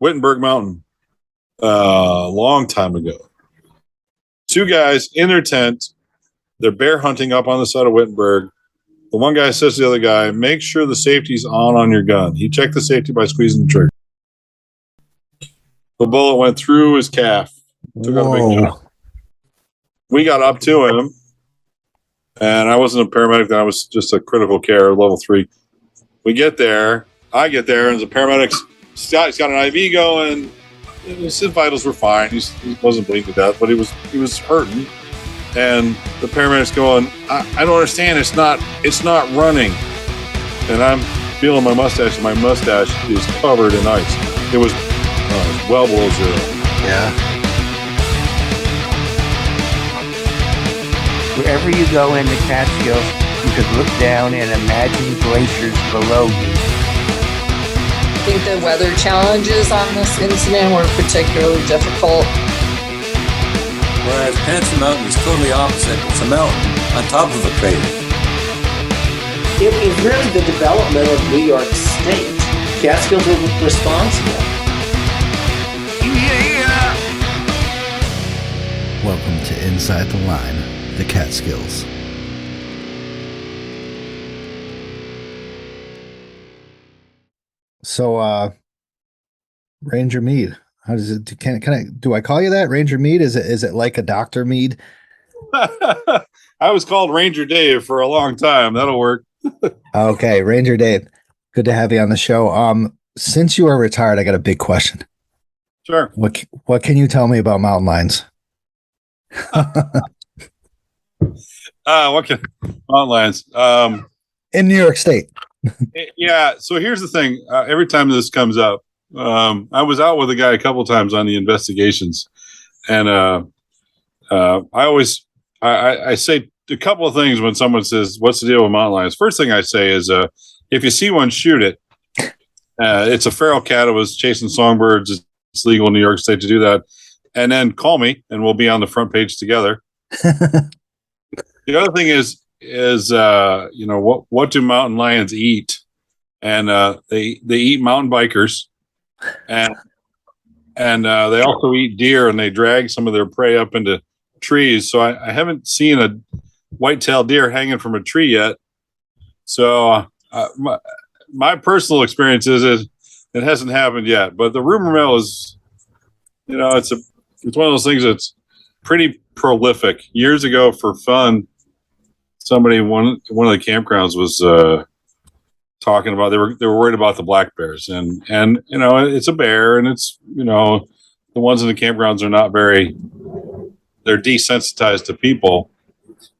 Wittenberg Mountain a long time ago. Two guys in their tent. They're bear hunting up on the side of Wittenberg. The one guy says to the other guy, make sure the safety's on your gun. He checked the safety by squeezing the trigger. The bullet went through his calf. Took out a big chunk. We got up to him, and I wasn't a paramedic then. I was just a critical care, level 3. We get there. I get there, and the paramedics, he's got an IV going. His vitals were fine. He wasn't bleeding to death, but he was hurting. And the paramedic's going, I don't understand. It's not running. And I'm feeling my mustache, and my mustache is covered in ice. It was well below 0. Yeah. Wherever you go in the Catskills, you could look down and imagine glaciers below you. I think the weather challenges on this incident were particularly difficult. Whereas Panson Mountain is totally opposite. It's a mountain on top of a crater. It was really the development of New York State. Catskills were responsible. Yeah. Welcome to Inside the Line, the Catskills. So, Ranger Meade, how does it? Do I call you that, Ranger Meade? Is it like a Dr. Meade? I was called Ranger Dave for a long time. That'll work. Okay, Ranger Dave. Good to have you on the show. Since you are retired, I got a big question. Sure. What can you tell me about mountain lions? Mountain lions? In New York State. Yeah. So here's the thing. Every time this comes up, I was out with a guy a couple times on the investigations, and I say a couple of things when someone says, "What's the deal with mountain lions?" First thing I say is, if you see one, shoot it. It's a feral cat. It was chasing songbirds. It's legal in New York State to do that. And then call me, and we'll be on the front page together. The other thing is what do mountain lions eat? And they eat mountain bikers, and they also eat deer, and they drag some of their prey up into trees. So I haven't seen a white-tailed deer hanging from a tree yet. So my personal experience is it hasn't happened yet. But the rumor mill is, it's one of those things that's pretty prolific. Years ago, for fun, one of the campgrounds was talking about they were worried about the black bears, and it's a bear, and it's the ones in the campgrounds are not they're desensitized to people.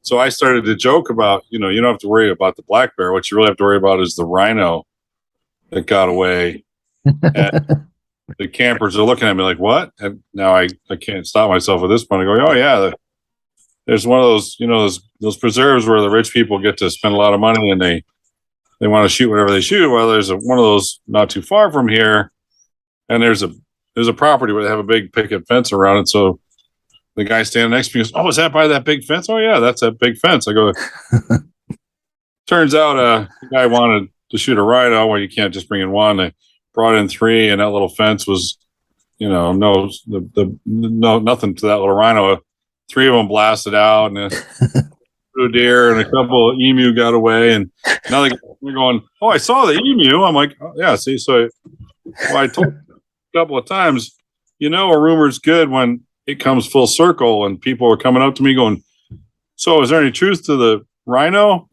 So I started to joke about you don't have to worry about the black bear. What you really have to worry about is the rhino that got away. And the campers are looking at me like, what? And now I can't stop myself at this point. I go, oh yeah, there's one of those, those preserves where the rich people get to spend a lot of money, and they want to shoot whatever they shoot. Well, there's one of those not too far from here, and there's a property where they have a big picket fence around it. So the guy standing next to me goes, oh, is that by that big fence? Oh yeah, that's that big fence. I go, turns out the guy wanted to shoot a rhino. Well, you can't just bring in one. They brought in 3, and that little fence was, nothing to that little rhino. 3 of them blasted out, and a deer and a couple of emu got away. And now they're going, oh, I saw the emu. I'm like, oh, yeah, see, so I told you a couple of times, a rumor's good when it comes full circle, and people are coming up to me going, so is there any truth to the rhino?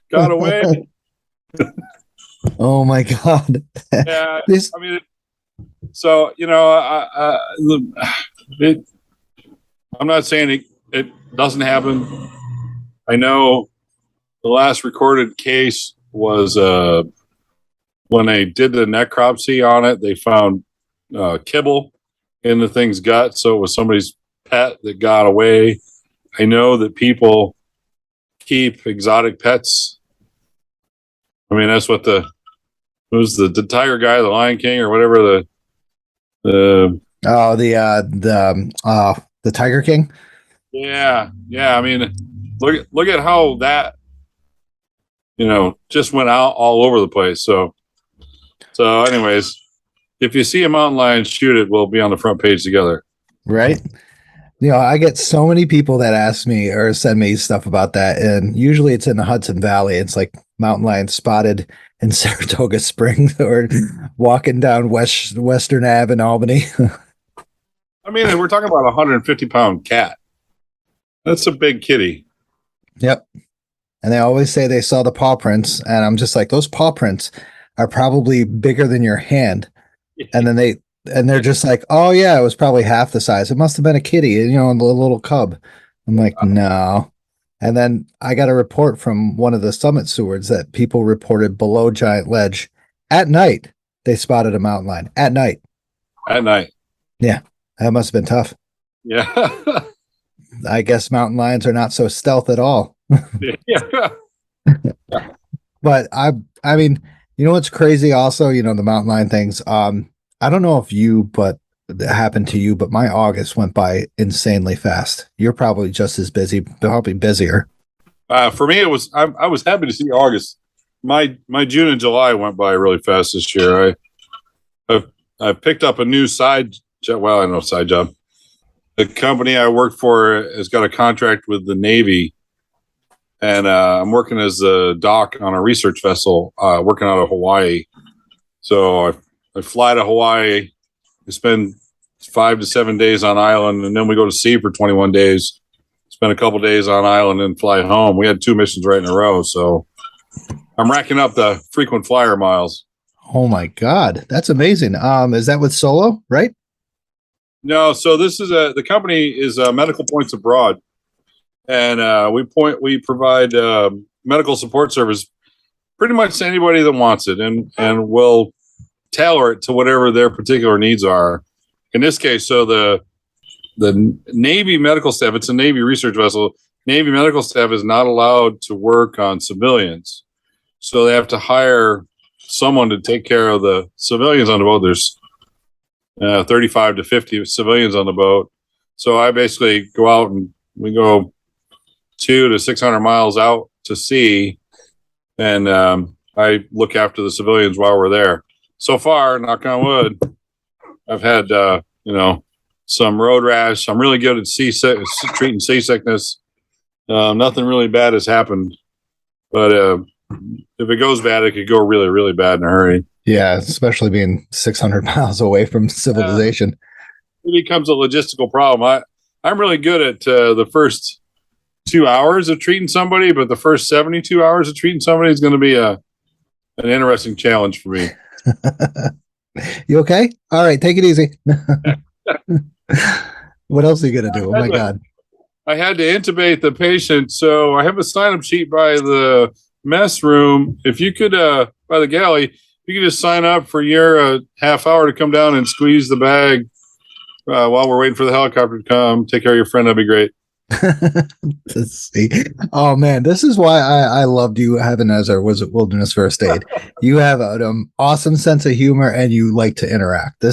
Got away. Oh my God. Yeah. I'm not saying it doesn't happen. I know the last recorded case was when they did the necropsy on it, they found kibble in the thing's gut. So it was somebody's pet that got away. I know that people keep exotic pets. I mean, that's what the tiger guy, the Lion King, or whatever the Tiger King. Yeah. I mean, look at how that just went out all over the place. So anyways, if you see a mountain lion, shoot it. We'll be on the front page together. Right. I get so many people that ask me or send me stuff about that. And usually it's in the Hudson Valley. It's like mountain lion spotted in Saratoga Springs or walking down Western Ave in Albany. I mean, we're talking about a 150-pound cat. That's a big kitty. Yep. And they always say they saw the paw prints. And I'm just like, those paw prints are probably bigger than your hand. And then they're just like, oh yeah, it was probably half the size. It must have been a kitty, a little cub. I'm like, no. And then I got a report from one of the summit stewards that people reported below Giant Ledge at night. They spotted a mountain lion at night. At night. Yeah. That must have been tough. Yeah. I guess mountain lions are not so stealth at all. Yeah. But I mean, what's crazy also, the mountain lion things. I don't know if it happened to you, but my August went by insanely fast. You're probably just as busy, probably busier. For me, I was happy to see August. My June and July went by really fast this year. I picked up a new side job. Well, I don't know, side job. The company I work for has got a contract with the Navy, and I'm working as a dock on a research vessel, working out of Hawaii. So I fly to Hawaii. We spend 5 to 7 days on island, and then we go to sea for 21 days. Spend a couple days on island and fly home. We had 2 missions right in a row, so I'm racking up the frequent flyer miles. Oh my God, that's amazing. Is that with Solo, right? No, so this is the company is Medical Points Abroad, and we provide medical support service pretty much to anybody that wants it, and we'll tailor it to whatever their particular needs are. In this case, so the Navy medical staff, it's a Navy research vessel. Navy medical staff is not allowed to work on civilians, so they have to hire someone to take care of the civilians on the boat. There's 35 to 50 civilians on the boat. So I basically go out and we go 200 to 600 miles out to sea, and I look after the civilians while we're there. So far, knock on wood, I've had some road rash. I'm really good at treating seasickness. Nothing really bad has happened, but if it goes bad, it could go really, really bad in a hurry. Yeah, especially being 600 miles away from civilization. It becomes a logistical problem. I'm really good at the first 2 hours of treating somebody, but the first 72 hours of treating somebody is going to be an interesting challenge for me. You okay? All right, take it easy. What else are you going to do? Oh my God. I had to intubate the patient, so I have a sign-up sheet by the mess room. If you could, by the galley, you could just sign up for your half hour to come down and squeeze the bag while we're waiting for the helicopter to come. Take care of your friend. That'd be great. Let's see. Oh man, this is why I loved you having as our wilderness first aid. You have an awesome sense of humor and you like to interact.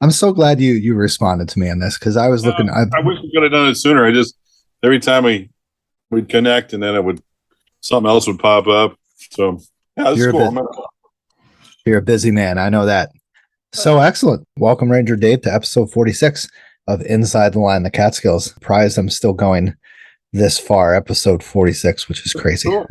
I'm so glad you responded to me on this, because I was looking. I wish we could have done it sooner. Every time we'd connect and then something else would pop up. So yeah, this is cool. You're a busy man. I know that. So excellent. Welcome, Ranger Dave, to episode 46 of Inside the Line, the Catskills. Surprised I'm still going this far, episode 46, which is crazy. Cool.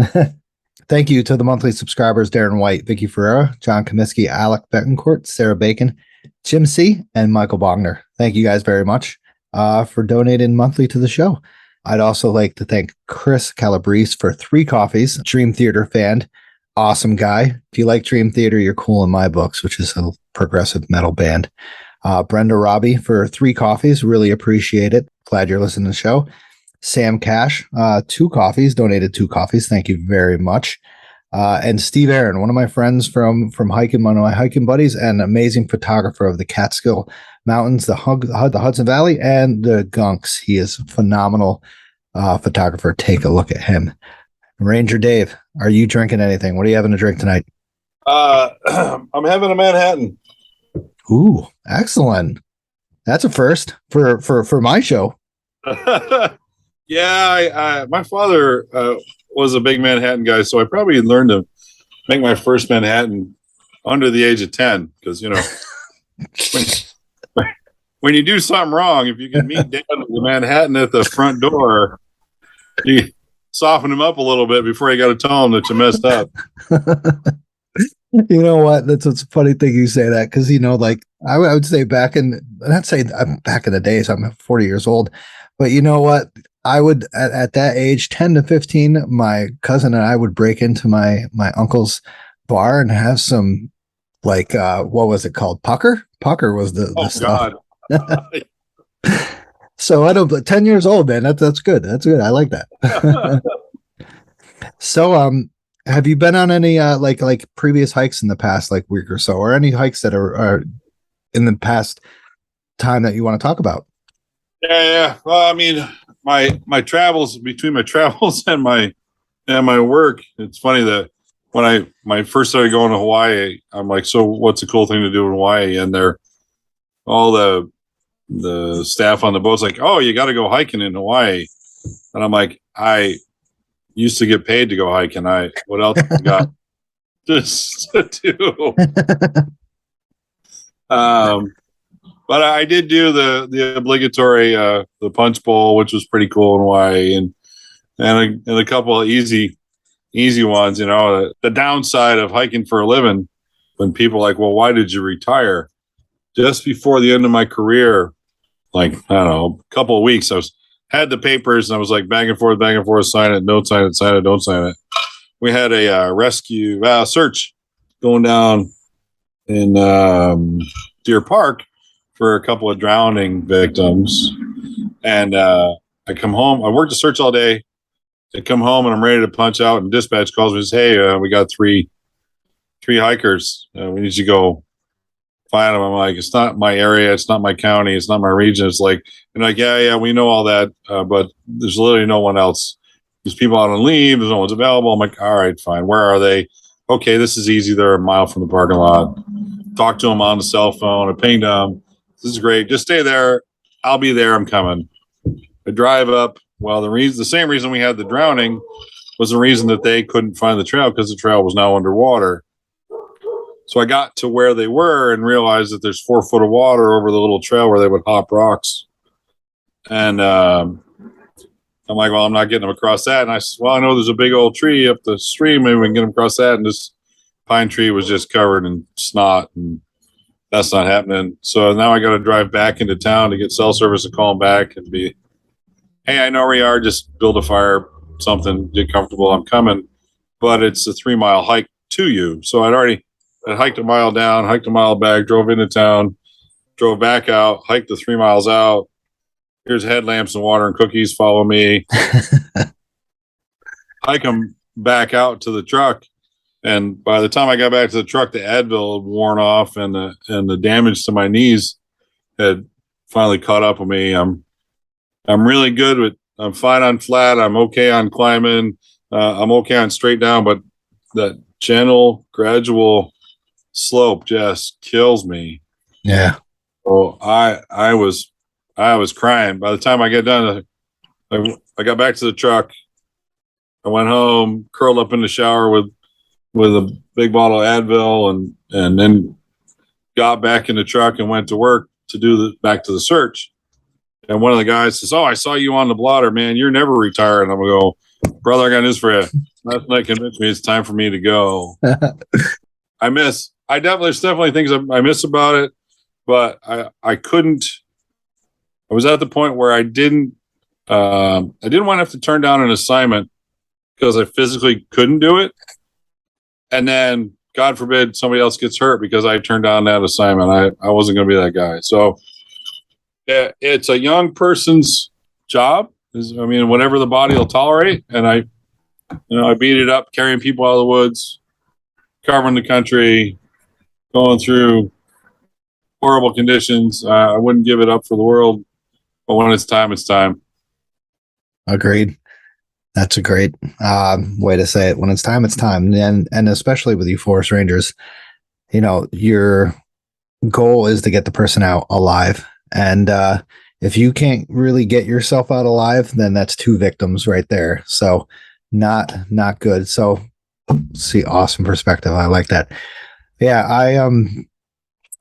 Thank you to the monthly subscribers, Darren White, Vicky Ferreira, John Comiskey, Alec Betancourt, Sarah Bacon, Jim C., and Michael Bogner. Thank you guys very much for donating monthly to the show. I'd also like to thank Chris Calabrese for 3 coffees, Dream Theater fan. Awesome guy. If you like Dream Theater, you're cool in my books, which is a progressive metal band. Brenda Robbie for 3 coffees. Really appreciate it. Glad you're listening to the show. Sam Cash, 2 coffees, donated 2 coffees. Thank you very much. And Steve Aaron, one of my friends from hiking, one of my hiking buddies, and amazing photographer of the Catskill Mountains, the Hudson Valley, and the Gunks. He is a phenomenal photographer. Take a look at him. Ranger Dave, are you drinking anything? What are you having to drink tonight? I'm having a Manhattan. Ooh, excellent. That's a first for my show. Yeah, my father was a big Manhattan guy, so I probably learned to make my first Manhattan under the age of 10, because when you do something wrong, if you can meet Dan with the Manhattan at the front door, you soften him up a little bit before you got to tell him that you messed up. You know what? That's what's a funny thing you say that, because like I would say back in, not say I'm back in the days, I'm 40 years old, but you know what? I would at that age, 10 to 15, my cousin and I would break into my uncle's bar and have some like what was it called? Pucker? Pucker was the stuff. So I don't, but 10 years old, man. That's good. That's good. I like that. So have you been on any like previous hikes in the past like week or so, or any hikes that are in the past time that you want to talk about? Yeah. Well, I mean, my travels, between my travels and my work, it's funny that when I first started going to Hawaii, I'm like, so what's a cool thing to do in Hawaii? And all the staff on the boat's like, oh, you got to go hiking in Hawaii. And I'm like, I used to get paid to go hiking. What else I got just to do? But I did do the obligatory the punch bowl, which was pretty cool in Hawaii, and a couple of easy ones. The downside of hiking for a living, when people are like, well, why did you retire? Just before the end of my career, like, I don't know, a couple of weeks, I had the papers and I was like back and forth, sign it, don't sign it, sign it, don't sign it. We had a rescue search going down in Deer Park for a couple of drowning victims. And I come home, I worked the search all day. I come home and I'm ready to punch out, and dispatch calls me and says, hey, we got three hikers. We need you to go find them. I'm like, it's not my area, it's not my county, it's not my region. It's like, and like, yeah, we know all that, but there's literally no one else. There's people out on leave, there's no one's available. I'm like, all right, fine. Where are they? Okay, this is easy. They're a mile from the parking lot. Talk to them on the cell phone. I pinged them. This is great. Just stay there. I'll be there. I'm coming. I drive up. Well, the same reason we had the drowning was the reason that they couldn't find the trail, because the trail was now underwater. So I got to where they were and realized that there's 4 foot of water over the little trail where they would hop rocks. And I'm like, well, I'm not getting them across that. And I said, well, I know there's a big old tree up the stream. Maybe we can get them across that. And this pine tree was just covered in snot, and that's not happening. So now I got to drive back into town to get cell service and call them back and be, hey, I know where you are. Just build a fire, something, get comfortable. I'm coming. But it's a 3-mile hike to you. So I hiked a mile down, hiked a mile back, drove into town, drove back out, hiked the 3 miles out. Here's headlamps and water and cookies. Follow me. Hike them back out to the truck. And by the time I got back to the truck, the Advil had worn off, and the damage to my knees had finally caught up with me. I'm really good I'm fine on flat. I'm okay on climbing. I'm okay on straight down, but that gentle, gradual slope just kills me. Yeah. So I was crying. By the time I get done, I got back to the truck. I went home, curled up in the shower with a big bottle of Advil, and then got back in the truck and went to work to do back to the search. And one of the guys says, oh, I saw you on the blotter, man. You're never retiring. I'm going to go, brother, I got news for you. Last night convinced me it's time for me to go. There's definitely things I miss about it, but I couldn't. I was at the point where I didn't want to have to turn down an assignment because I physically couldn't do it. And then, God forbid, somebody else gets hurt because I turned down that assignment. I wasn't going to be that guy. So yeah, it's a young person's job. Whatever the body will tolerate. And I beat it up, carrying people out of the woods, covering the country, going through horrible conditions. I wouldn't give it up for the world, but when it's time, it's time. Agreed. That's a great way to say it. When it's time, it's time. And especially with you forest rangers, your goal is to get the person out alive. And if you can't really get yourself out alive, then that's 2 victims right there. So not good. So see, awesome perspective. I like that. Yeah,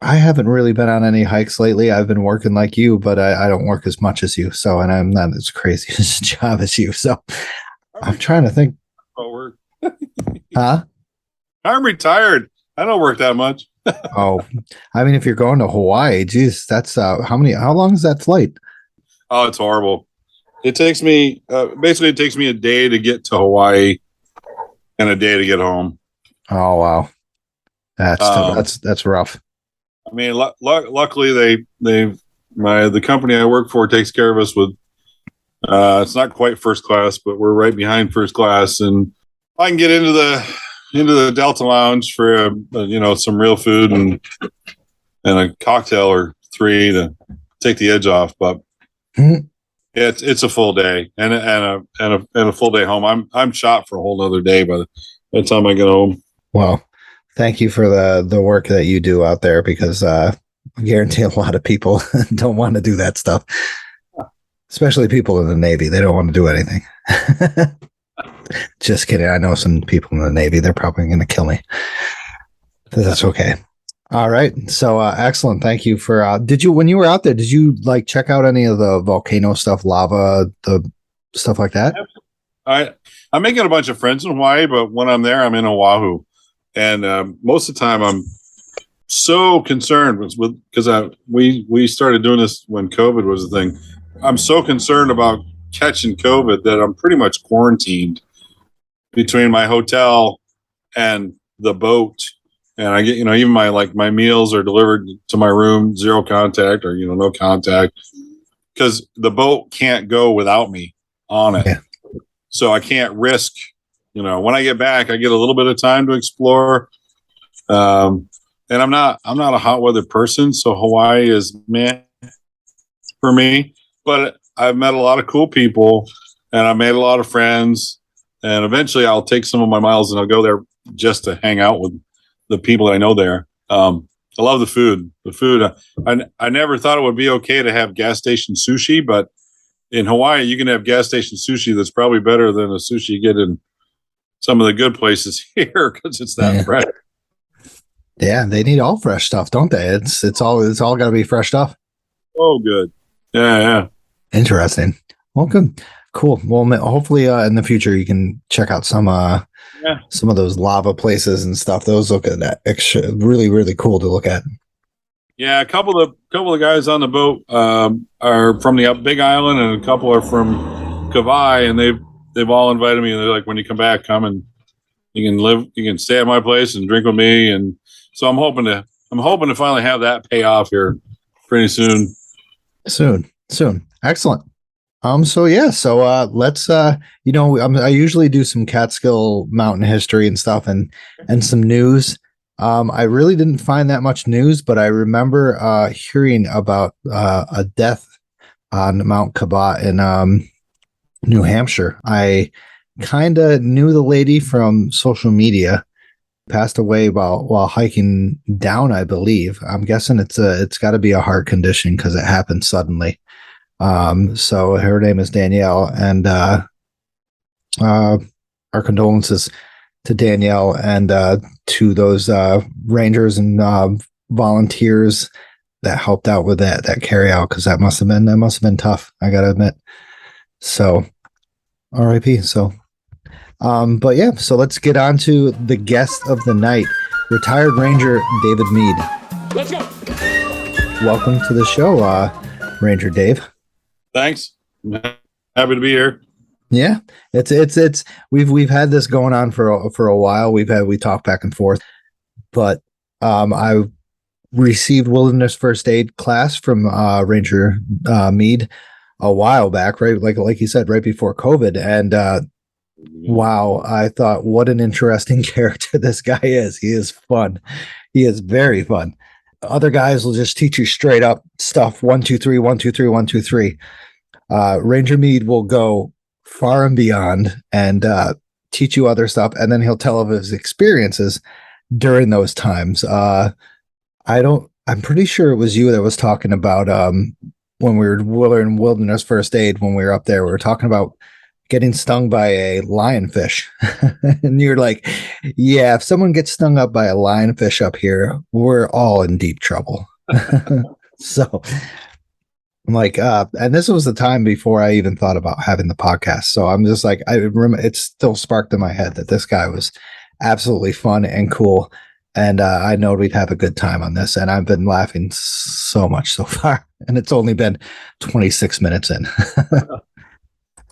I haven't really been on any hikes lately. I've been working like you, but I don't work as much as you. So, and I'm not as crazy as a job as you. So I'm trying to think. Work. Huh? I'm retired. I don't work that much. Oh, I mean, if you're going to Hawaii, geez, that's how long is that flight? Oh, it's horrible. It takes me basically it takes me a day to get to Hawaii and a day to get home. Oh, wow. That's rough. I mean, luckily the company I work for takes care of us with. It's not quite first class, but we're right behind first class, and I can get into the Delta Lounge for some real food and a cocktail or three to take the edge off. But it's a full day and a full day home. I'm shot for a whole other day by the time I get home. Well, thank you for the work that you do out there, because I guarantee a lot of people don't want to do that stuff, especially people in the Navy. They don't want to do anything. Just kidding. I know some people in the Navy. They're probably going to kill me. That's okay. All right. So excellent. Thank you for when you were out there, did you like check out any of the volcano stuff, lava, the stuff like that? I'm making a bunch of friends in Hawaii, but when I'm there, I'm in Oahu. And most of the time, I'm so concerned with because we started doing this when COVID was a thing. I'm so concerned about catching COVID that I'm pretty much quarantined between my hotel and the boat. And I get even my meals are delivered to my room, zero contact or no contact, because the boat can't go without me on it. Yeah. So I can't risk. When I get back, I get a little bit of time to explore. And I'm not a hot weather person, so Hawaii is meh for me. But I've met a lot of cool people, and I've made a lot of friends. And eventually, I'll take some of my miles and I'll go there just to hang out with the people that I know there. I love the food. The food. I never thought it would be okay to have gas station sushi, but in Hawaii, you can have gas station sushi that's probably better than the sushi you get in some of the good places here because it's that fresh. Yeah, they need all fresh stuff, don't they? It's all got to be fresh stuff. Oh, good. Yeah. Interesting. Well, good. Cool. Well, hopefully in the future you can check out some of those lava places and stuff. Those look at that really, really cool to look at. Yeah, a couple of guys on the boat are from the Big Island, and a couple are from Kauai, and they've all invited me. And they're like, when you come back, come and you can stay at my place and drink with me. And so I'm hoping to finally have that pay off here pretty soon. Soon. Excellent. So let's I usually do some Catskill mountain history and stuff and some news. I really didn't find that much news, but I remember hearing about a death on Mount Kabat in New Hampshire. I kind of knew the lady from social media. Passed away while hiking down, I believe. I'm guessing it's got to be a heart condition because it happened suddenly. So her name is Danielle, and our condolences to Danielle and to those rangers and volunteers that helped out with that carry out, because that must have been tough, I gotta admit. So R.I.P. So so let's get on to the guest of the night, retired Ranger David Meade. Let's go. Welcome to the show, Ranger Dave. Thanks. I'm happy to be here. Yeah, it's we've had this going on for a while. We talk back and forth, but I received wilderness first aid class from Ranger Meade a while back, right? Like you said, right before COVID, and wow, I thought, what an interesting character this guy is. He is fun. He is very fun. Other guys will just teach you straight up stuff. 1, 2, 3, 1, 2, 3, 1, 2, 3. Ranger Meade will go far and beyond and teach you other stuff, and then he'll tell of his experiences during those times. I'm pretty sure it was you that was talking about when we were in wilderness first aid, when we were up there, we were talking about getting stung by a lionfish. And you're like, yeah, if someone gets stung up by a lionfish up here, we're all in deep trouble. So I'm like, and this was the time before I even thought about having the podcast. So I'm just like, I remember it's still sparked in my head that this guy was absolutely fun and cool. And I know we'd have a good time on this. And I've been laughing so much so far. And it's only been 26 minutes in.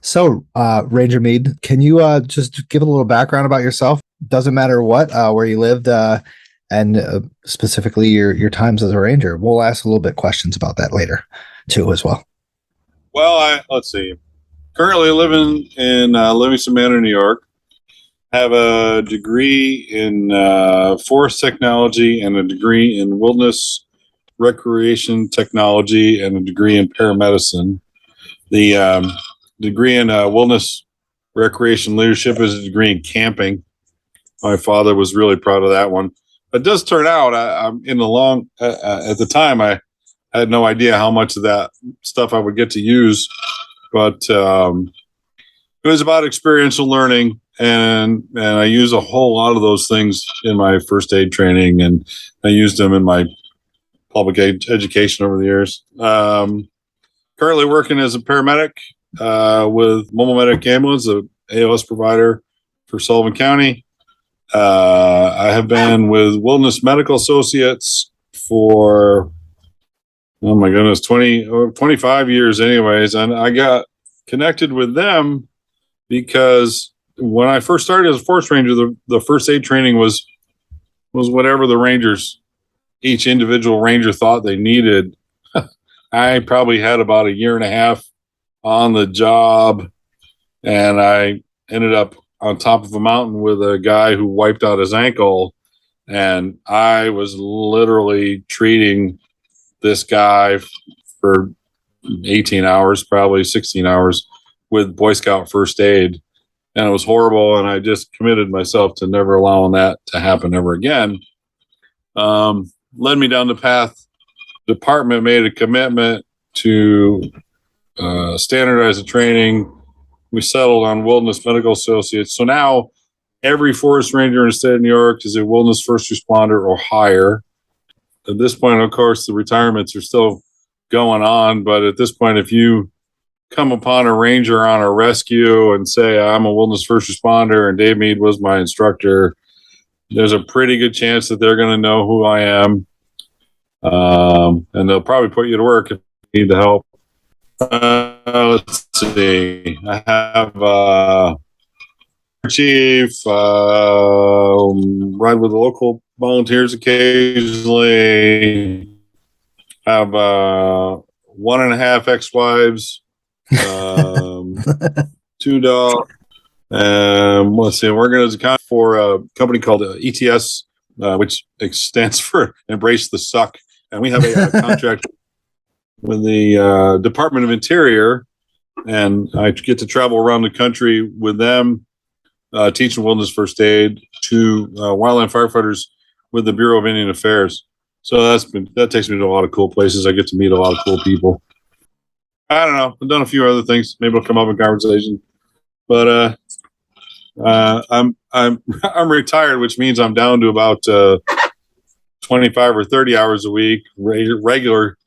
So, Ranger Meade, can you just give a little background about yourself? Doesn't matter what, where you lived, and specifically your times as a ranger. We'll ask a little bit questions about that later, too, as well. Well, let's see. Currently living in Livingston, Manor, New York. Have a degree in forest technology and a degree in wilderness recreation technology and a degree in paramedicine. The degree in wilderness recreation leadership is a degree in camping. My father was really proud of that one. It does turn out I'm in the long at the time I had no idea how much of that stuff I would get to use, but it was about experiential learning, and I use a whole lot of those things in my first aid training, and I used them in my public education over the years. Currently working as a paramedic with Mobile Medic Ambulance, a ALS provider for Sullivan County. I have been with Wilderness Medical Associates for, oh my goodness, 25 years anyways. And I got connected with them because when I first started as a forest ranger, the first aid training was whatever the rangers, each individual ranger thought they needed. I probably had about a year and a half on the job, and I ended up on top of a mountain with a guy who wiped out his ankle, and I was literally treating this guy for 18 hours, probably 16 hours with Boy Scout first aid, and it was horrible, and I just committed myself to never allowing that to happen ever again. Led me down the path. Department made a commitment to standardize the training. We settled on Wilderness Medical Associates. So now every forest ranger in the state of New York is a wilderness first responder or higher. At this point, of course, the retirements are still going on. But at this point, if you come upon a ranger on a rescue and say, I'm a wilderness first responder and Dave Meade was my instructor, there's a pretty good chance that they're going to know who I am. And they'll probably put you to work if you need the help. Let's see. I have chief, ride with the local volunteers occasionally. Have 1.5 ex-wives, 2 dogs. Let's see. I'm working as a contract for a company called ETS, which stands for Embrace the Suck. And we have a contract with the Department of Interior, and I get to travel around the country with them, teaching wilderness first aid to wildland firefighters with the Bureau of Indian Affairs. So that takes me to a lot of cool places. I get to meet a lot of cool people. I don't know. I've done a few other things. Maybe it'll come up in conversation. But I'm retired, which means I'm down to about 25 or 30 hours a week, regular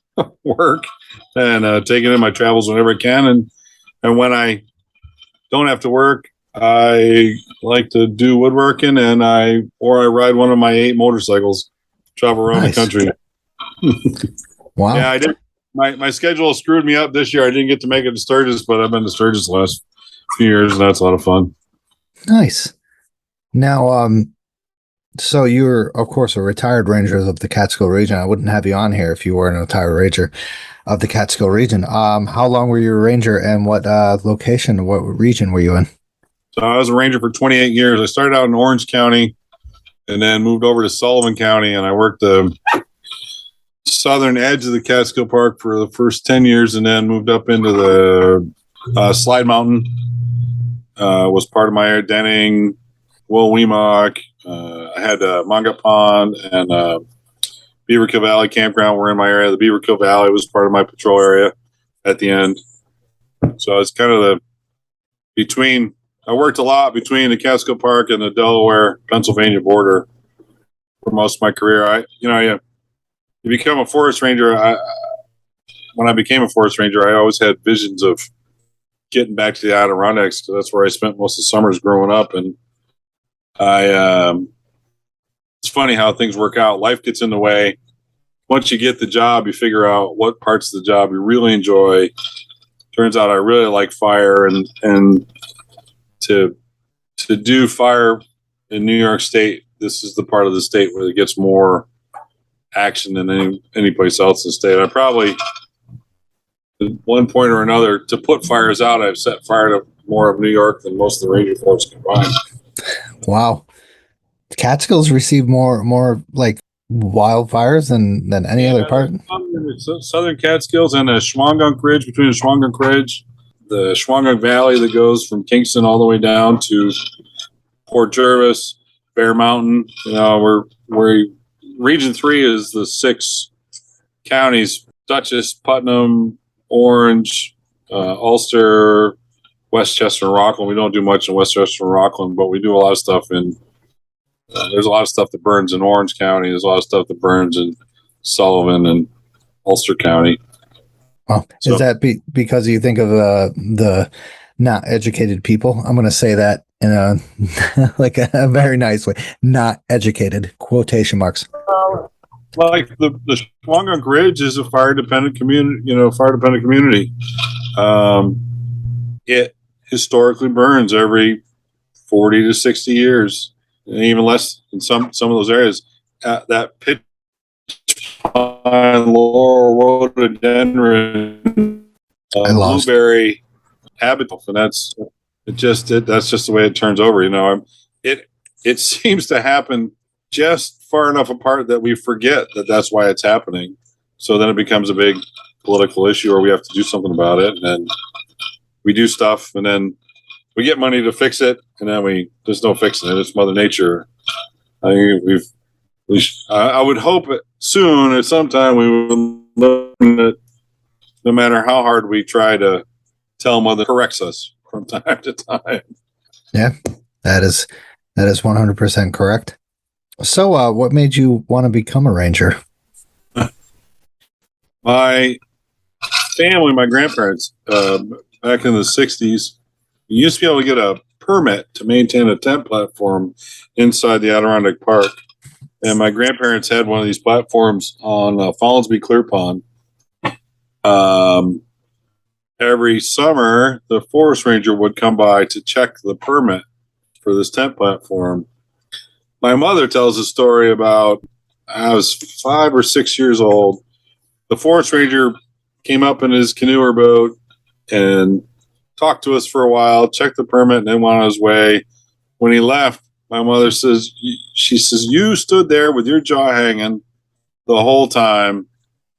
work, and taking in my travels whenever I can. And when I don't have to work, I like to do woodworking, and I ride one of my 8 motorcycles, travel around the country. Wow. Yeah, I did. My schedule screwed me up this year. I didn't get to make it to Sturgis, but I've been to Sturgis the last few years, and that's a lot of fun. Nice. Now, so you're, of course, a retired ranger of the Catskill region. I wouldn't have you on here if you weren't a retired ranger of the Catskill region. How long were you a ranger, and what location, what region were you in? So I was a ranger for 28 years. I started out in Orange County and then moved over to Sullivan County, and I worked the southern edge of the Catskill Park for the first 10 years, and then moved up into the Slide Mountain. Was part of my area, Denning, Will Weemock. I had Mongut Pond and Beaverkill Valley campground were in my area. The Beaverkill Valley was part of my patrol area at the end. So it's kind of I worked a lot between the Catskill Park and the Delaware, Pennsylvania border for most of my career. You become a forest ranger. When I became a forest ranger, I always had visions of getting back to the Adirondacks because that's where I spent most of the summers growing up. And it's funny how things work out. Life gets in the way. Once you get the job, you figure out what parts of the job you really enjoy. Turns out I really like fire, and to do fire in New York State, this is the part of the state where it gets more action than any place else in the state. I probably, at one point or another, to put fires out, I've set fire to more of New York than most of the ranger force combined. Wow. The Catskills receive more like wildfires than any other part. Southern Catskills and the Schwangunk Ridge, between the Schwangunk Ridge, the Schwangunk Valley that goes from Kingston all the way down to Port Jervis, Bear Mountain. We're Region 3 is the 6 counties: Dutchess, Putnam, Orange, Ulster, Westchester, and Rockland. We don't do much in Westchester and Rockland, but we do a lot of stuff in. There's a lot of stuff that burns in Orange County. There's a lot of stuff that burns in Sullivan and Ulster County. Well, is that because you think of the not educated people? I'm going to say that in a like a very nice way. Not educated, quotation marks. Like the Schwangunk Ridge is a fire dependent community. It historically burns every 40 to 60 years. And even less in some of those areas. That pitch pine, laurel, rhododendron, blueberry habitat, and that's just the way it turns over. It seems to happen just far enough apart that we forget that that's why it's happening. So then it becomes a big political issue, or we have to do something about it, and then we do stuff, and then we get money to fix it, and then there's no fixing it. It's Mother Nature. I would hope soon, at some time, we will learn that no matter how hard we try to tell Mother, corrects us from time to time. Yeah, that is 100% correct. So, what made you want to become a ranger? My family, my grandparents, back in the 60s, you used to be able to get a permit to maintain a tent platform inside the Adirondack Park. And my grandparents had one of these platforms on Follinsby Clear Pond. Every summer, the forest ranger would come by to check the permit for this tent platform. My mother tells a story about, I was 5 or 6 years old. The forest ranger came up in his canoe or boat and talked to us for a while, checked the permit, and then went on his way. When he left, my mother says, you stood there with your jaw hanging the whole time.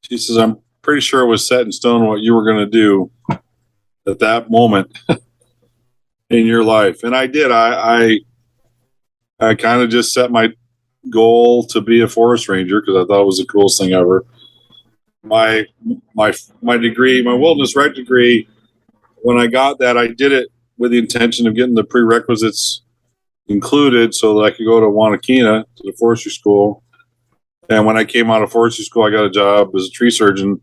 She says, I'm pretty sure it was set in stone what you were going to do at that moment in your life. And I did. I kind of just set my goal to be a forest ranger because I thought it was the coolest thing ever. My degree, my wilderness rec degree, when I got that, I did it with the intention of getting the prerequisites included so that I could go to Wanakina to the forestry school. And when I came out of forestry school, I got a job as a tree surgeon,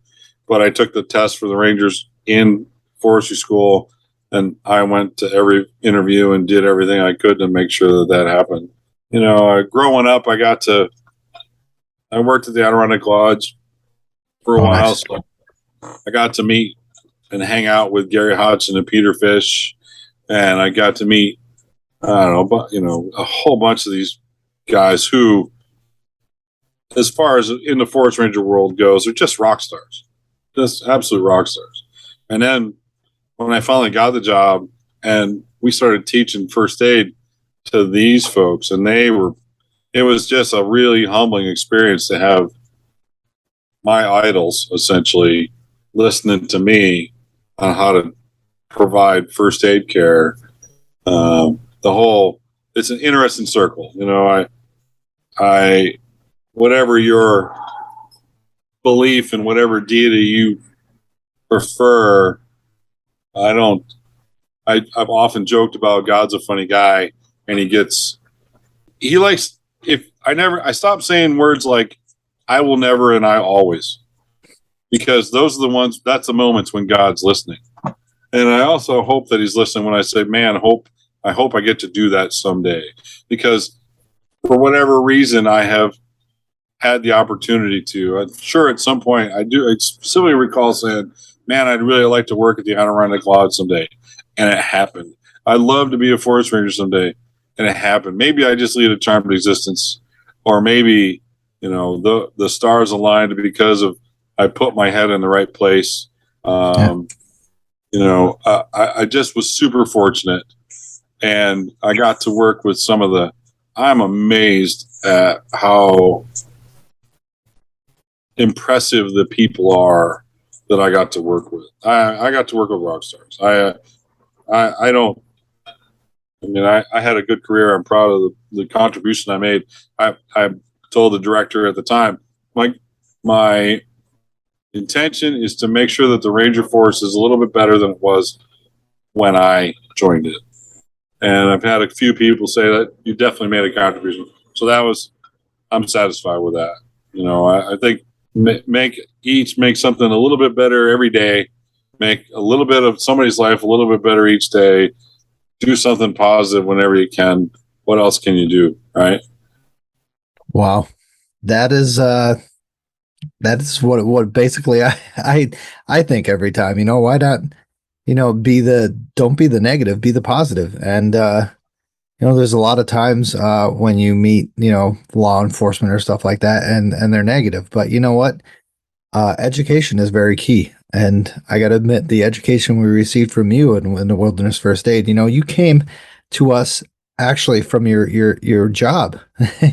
but I took the test for the rangers in forestry school, and I went to every interview and did everything I could to make sure that happened. Growing up, I worked at the Adirondack Lodge for a while. Nice. So I got to meet and hang out with Gary Hodgson and Peter Fish, and I got to meet, a whole bunch of these guys who, as far as in the forest ranger world goes, are just rock stars, just absolute rock stars. And then when I finally got the job and we started teaching first aid to these folks, and it was just a really humbling experience to have my idols essentially listening to me on how to provide first aid care. It's an interesting circle. I whatever your belief and whatever deity you prefer, I don't I've often joked about God's a funny guy, and he likes, I stopped saying words like I will never and I always, because those are that's the moments when God's listening. And I also hope that he's listening when I say, man, I hope I get to do that someday, because for whatever reason, I have had the opportunity to. I'm sure at some point I specifically recall saying, man, I'd really like to work at the Adirondack Lodge someday. And it happened. I'd love to be a forest ranger someday. And it happened. Maybe I just lead a charmed existence, or maybe, the stars aligned because of I put my head in the right place. I just was super fortunate, and I got to work with I'm amazed at how impressive the people are that I got to work with. I got to work with rock stars. I had a good career. I'm proud of the contribution I made. I told the director at the time, my intention is to make sure that the Ranger Force is a little bit better than it was when I joined it. And I've had a few people say that you definitely made a contribution. So I'm satisfied with that. I think make something a little bit better every day, make a little bit of somebody's life a little bit better each day, do something positive whenever you can. What else can you do? Right. Wow. That is what basically I think every time, why not, don't be the negative, be the positive. And, there's a lot of times, when you meet, law enforcement or stuff like that, and they're negative, but you know what? Education is very key. And I got to admit, the education we received from you in the Wilderness First Aid, you came to us actually from your job.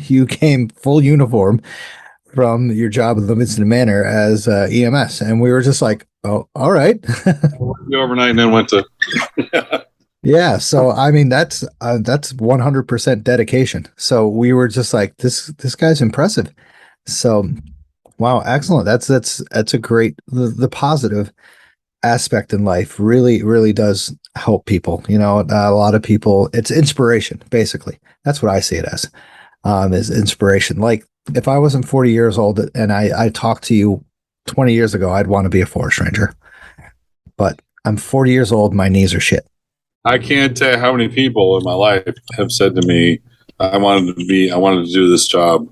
You came full uniform from your job at Livingston Manor as EMS. And we were just like, oh, all right. Overnight and then went to. Yeah. So, I mean, that's 100% dedication. So we were just like, this guy's impressive. So, wow. Excellent. That's a great, the positive aspect in life really, really does help people. A lot of people, it's inspiration, basically. That's what I see it as, is inspiration. Like if I wasn't 40 years old and I talked to you 20 years ago, I'd want to be a forest ranger, but I'm 40 years old. My knees are shit. I can't tell you how many people in my life have said to me, I wanted to do this job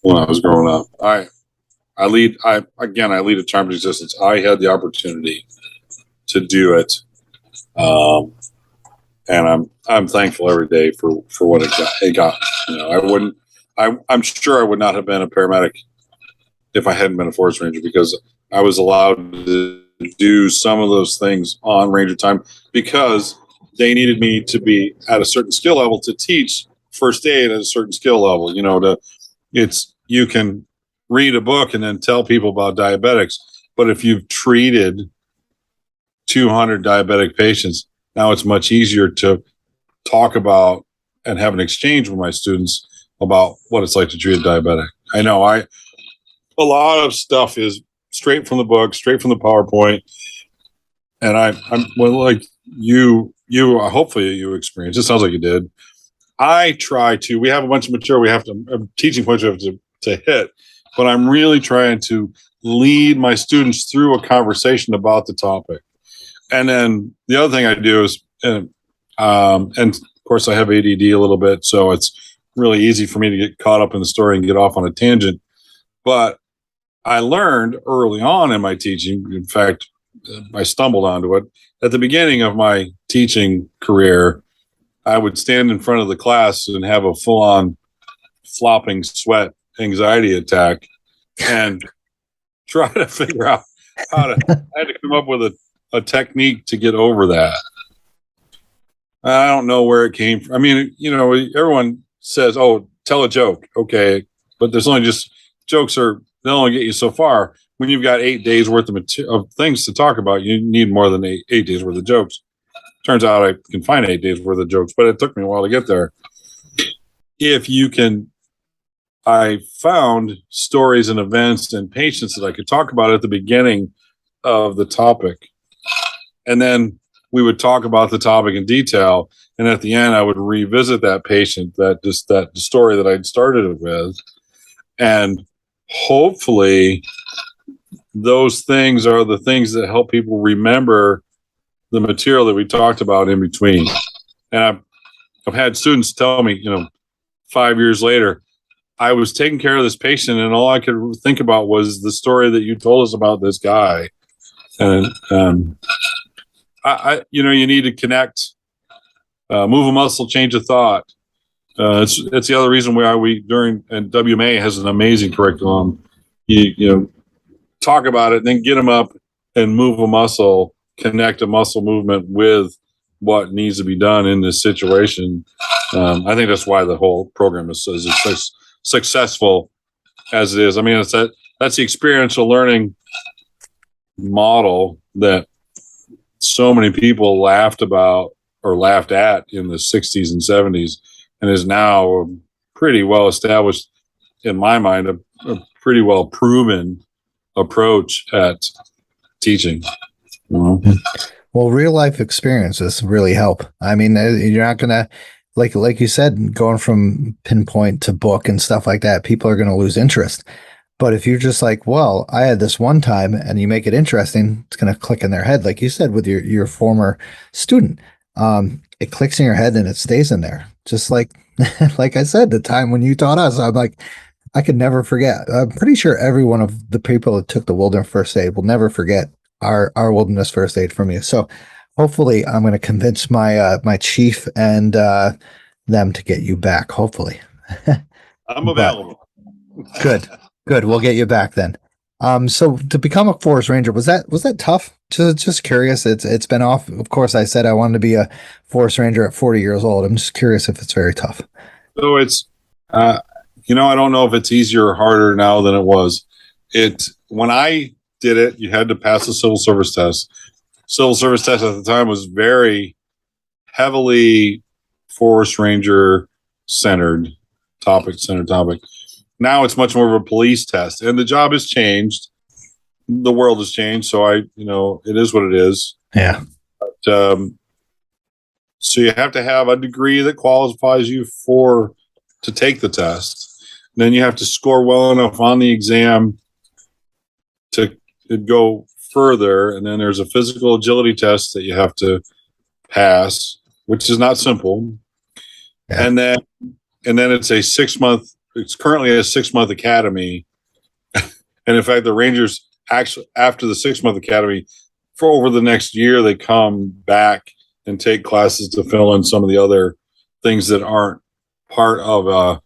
when I was growing up. I lead a charmed existence. I had the opportunity to do it. And I'm thankful every day for what it got. I'm sure I would not have been a paramedic if I hadn't been a forest ranger, because I was allowed to do some of those things on ranger time because they needed me to be at a certain skill level to teach first aid at a certain skill level. You can read a book and then tell people about diabetics, but if you've treated 200 diabetic patients, now it's much easier to talk about and have an exchange with my students about what it's like to treat a diabetic. I know a lot of stuff is straight from the book, straight from the PowerPoint. And like you hopefully you experienced, it sounds like you did. We have a bunch of material teaching points we have to hit, but I'm really trying to lead my students through a conversation about the topic. And then the other thing I do is, and of course I have ADD a little bit, so it's really easy for me to get caught up in the story and get off on a tangent. But I learned early on in my teaching, in fact, I stumbled onto it. At the beginning of my teaching career, I would stand in front of the class and have a full-on flopping sweat anxiety attack and try to figure out I had to come up with a technique to get over that. I don't know where it came from. I mean, everyone says, oh, tell a joke. Okay. But there's only just they'll only get you so far. When you've got 8 days worth of things to talk about, you need more than eight days worth of jokes. Turns out I can find 8 days worth of jokes, but it took me a while to get there. I found stories and events and patients that I could talk about at the beginning of the topic. And then we would talk about the topic in detail. And at the end, I would revisit that patient, that story that I'd started it with. And hopefully those things are the things that help people remember the material that we talked about in between. And I've had students tell me, 5 years later, I was taking care of this patient and all I could think about was the story that you told us about this guy. And you need to connect, move a muscle, change a thought. It's the other reason why and WMA has an amazing curriculum. You talk about it, then get them up and move a muscle, connect a muscle movement with what needs to be done in this situation. I think that's why the whole program is as successful as it is. I mean, that's the experiential learning model that so many people laughed about or laughed at in the 60s and 70s, and is now a pretty well established, in my mind, a pretty well proven approach at teaching. Well, real life experiences really help. I mean, you're not going to, like you said, going from pinpoint to book and stuff like that, people are going to lose interest. But if you're just like, well, I had this one time, and you make it interesting, it's going to click in their head. Like you said, with your former student, it clicks in your head and it stays in there. Just like, like I said, the time when you taught us, I'm like, I could never forget. I'm pretty sure every one of the people that took the wilderness first aid will never forget our wilderness first aid from you. So hopefully I'm going to convince my chief and them to get you back. Hopefully. I'm available. Good. We'll get you back then. So to become a forest ranger, was that tough? Just curious. It's been off. Of course, I said I wanted to be a forest ranger at 40 years old. I'm just curious if it's very tough. So it's, I don't know if it's easier or harder now than it was. When I did it, you had to pass the civil service test. Civil service test at the time was very heavily forest ranger centered topic. Now it's much more of a police test, and the job has changed. The world has changed. So it is what it is. Yeah. But, so you have to have a degree that qualifies you to take the test. And then you have to score well enough on the exam to go further. And then there's a physical agility test that you have to pass, which is not simple. Yeah. And then it's a 6 month. It's currently a 6 month academy. And in fact, the Rangers actually, after the 6 month academy, for over the next year, they come back and take classes to fill in some of the other things that aren't part of a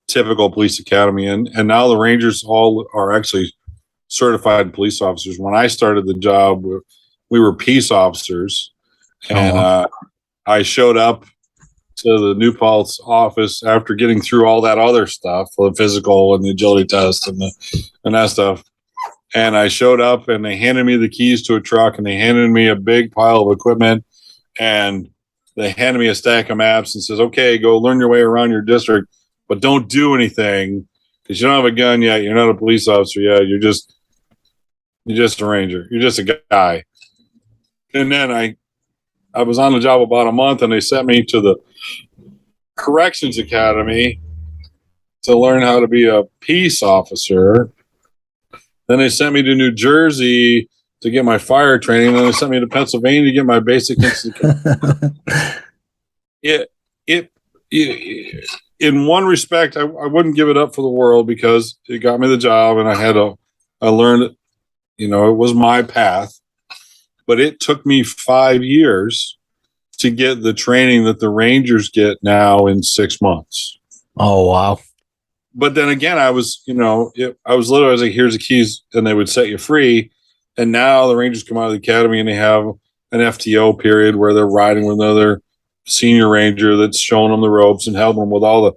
typical police academy. And now the Rangers all are actually certified police officers. When I started the job, we were peace officers. And I showed up to the New Paltz office after getting through all that other stuff, the physical and the agility test and that stuff. And I showed up and they handed me the keys to a truck and they handed me a big pile of equipment and they handed me a stack of maps and says, okay, go learn your way around your district, but don't do anything because you don't have a gun yet. You're not a police officer yet. You're just a ranger. You're just a guy. And then I was on the job about a month and they sent me to the corrections academy to learn how to be a peace officer. Then they sent me to New Jersey to get my fire training. Then they sent me to Pennsylvania to get my basic institute. In one respect, I wouldn't give it up for the world because it got me the job and I learned, it was my path. But it took me 5 years to get the training that the Rangers get now in 6 months. Oh, wow. But then again, I was literally like, here's the keys, and they would set you free. And now the Rangers come out of the academy and they have an FTO period where they're riding with another senior ranger that's showing them the ropes and helping them with all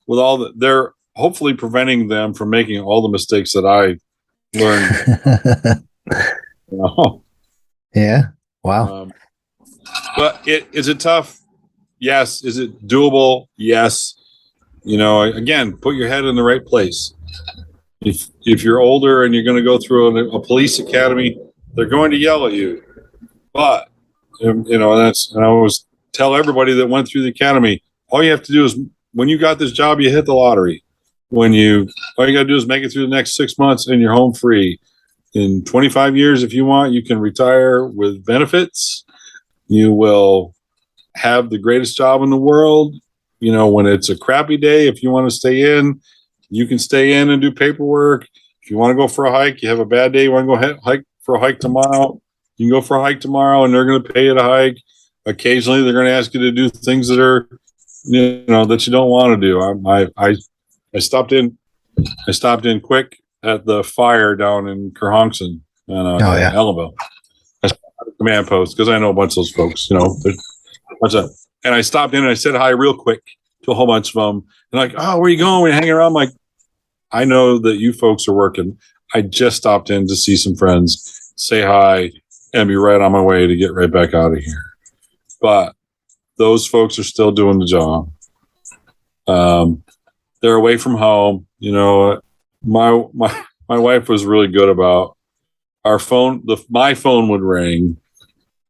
the, they're hopefully preventing them from making all the mistakes that I learned. Yeah. Wow. But is it tough? Yes. Is it doable? Yes. Again, put your head in the right place. If you're older and you're going to go through a police academy, they're going to yell at you. But and I always tell everybody that went through the academy, all you have to do is, when you got this job, you hit the lottery. All you got to do is make it through the next 6 months and you're home free. In 25 years, if you want, you can retire with benefits. You will have the greatest job in the world. When it's a crappy day, if you want to stay in, you can stay in and do paperwork. If you want to go for a hike, you have a bad day, you want to go hike for a hike tomorrow, you can go for a hike tomorrow and they're going to pay you to hike. Occasionally, they're going to ask you to do things that are, that you don't want to do. I stopped in quick at the fire down in Kerhonkson and Ellenville. I stopped at the command post because I know a bunch of those folks, and I stopped in and I said hi real quick to a whole bunch of them. And like, oh, where you going? We're hanging around. I'm like, I know that you folks are working. I just stopped in to see some friends, say hi, and be right on my way to get right back out of here. But those folks are still doing the job. They're away from home. My wife was really good about our phone. My phone would ring,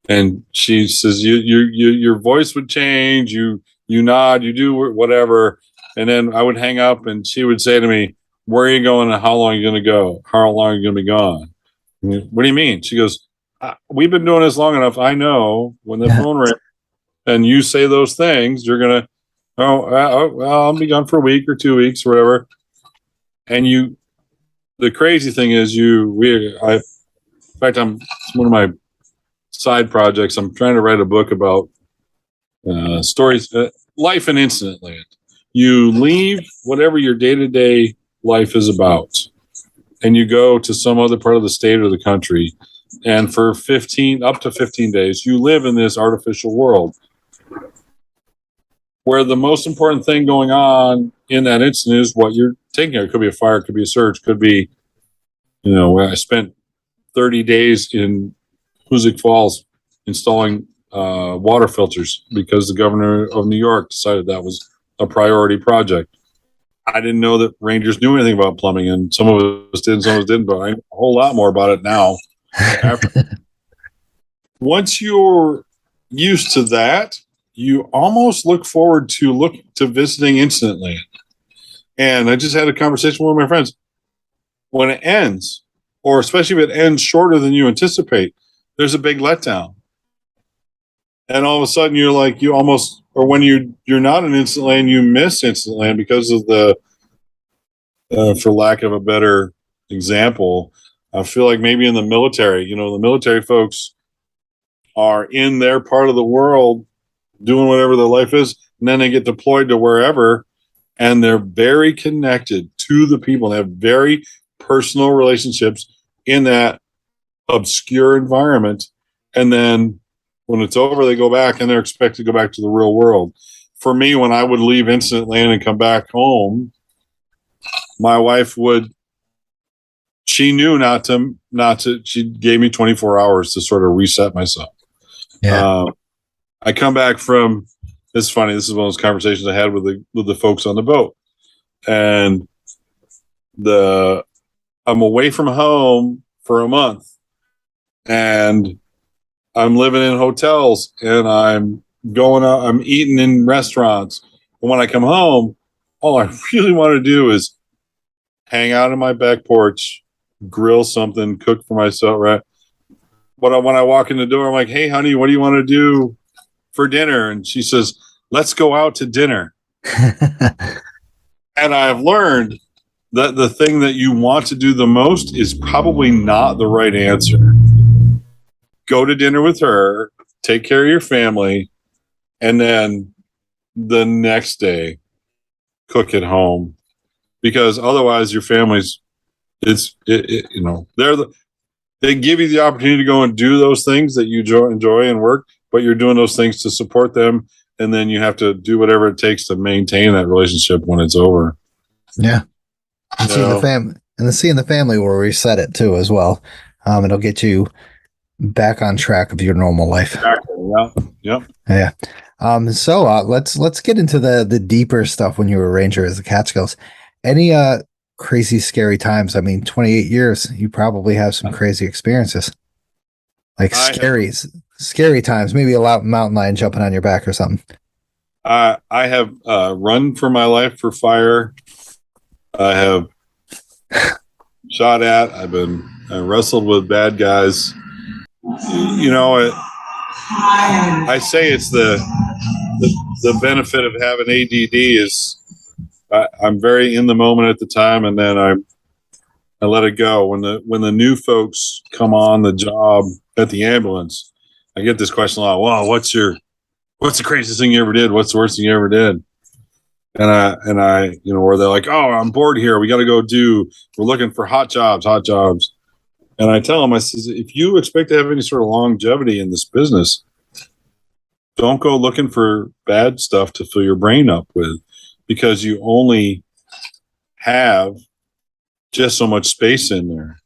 and she says, your voice would change. You nod, you do whatever, and then I would hang up, and she would say to me, "Where are you going, and how long are you going to go? How long are you going to be gone?" What do you mean? She goes, "We've been doing this long enough. I know when the phone rings and you say those things, you're gonna, well, I'll be gone for a week or 2 weeks or whatever." And the crazy thing is, in fact, it's one of my side projects. I'm trying to write a book about stories, life in Incident Land. You leave whatever your day-to-day life is about, and you go to some other part of the state or the country, and for up to 15 days, you live in this artificial world where the most important thing going on in that incident is what you're taking care of. It could be a fire, it could be a surge, could be, I spent 30 days in Hoosick Falls installing water filters because the governor of New York decided that was a priority project. I didn't know that rangers knew anything about plumbing, and some of us did, and some of us didn't, but I know a whole lot more about it now. Once you're used to that, you almost look forward to visiting Incident Land. And I just had a conversation with one of my friends. When it ends, or especially if it ends shorter than you anticipate, there's a big letdown. And all of a sudden when you're not in Incident Land, you miss Incident Land because of for lack of a better example, I feel like maybe in the military, the military folks are in their part of the world doing whatever their life is, and then they get deployed to wherever, and they're very connected to the people. They have very personal relationships in that obscure environment. And then when it's over, they go back and they're expected to go back to the real world. For me, when I would leave Incident Land and come back home, my wife she knew not to, she gave me 24 hours to sort of reset myself. Yeah. I come back from, it's funny, this is one of those conversations I had with the folks on the boat. And I'm away from home for a month, and I'm living in hotels, and I'm going out, I'm eating in restaurants. And when I come home, all I really want to do is hang out on my back porch, grill something, cook for myself, right? But when I walk in the door, I'm like, "Hey, honey, what do you want to do for dinner?" And she says, "Let's go out to dinner." And I've learned that the thing that you want to do the most is probably not the right answer. Go to dinner with her, take care of your family, and then the next day cook at home, because otherwise your family's they give you the opportunity to go and do those things that you enjoy and work, but you're doing those things to support them, and then you have to do whatever it takes to maintain that relationship when it's over. Yeah. And seeing the family will reset it too as well. It'll get you back on track of your normal life. Exactly. Yeah. So let's get into the deeper stuff when you were a ranger as the Catskills. Any crazy scary times? I mean, 28 years, you probably have some crazy experiences. Like scary times, maybe a loud mountain lion jumping on your back or something. I have run for my life for fire. I have shot at. I wrestled with bad guys. You know, I say it's the benefit of having ADD is I'm very in the moment at the time, and then I let it go. When the new folks come on the job at the ambulance, I get this question a lot. Wow, what's the craziest thing you ever did? What's the worst thing you ever did? And I, you know, where they're like, oh, I'm bored here. We got to go we're looking for hot jobs. And I tell them, I says, if you expect to have any sort of longevity in this business, don't go looking for bad stuff to fill your brain up with, because you only have just so much space in there.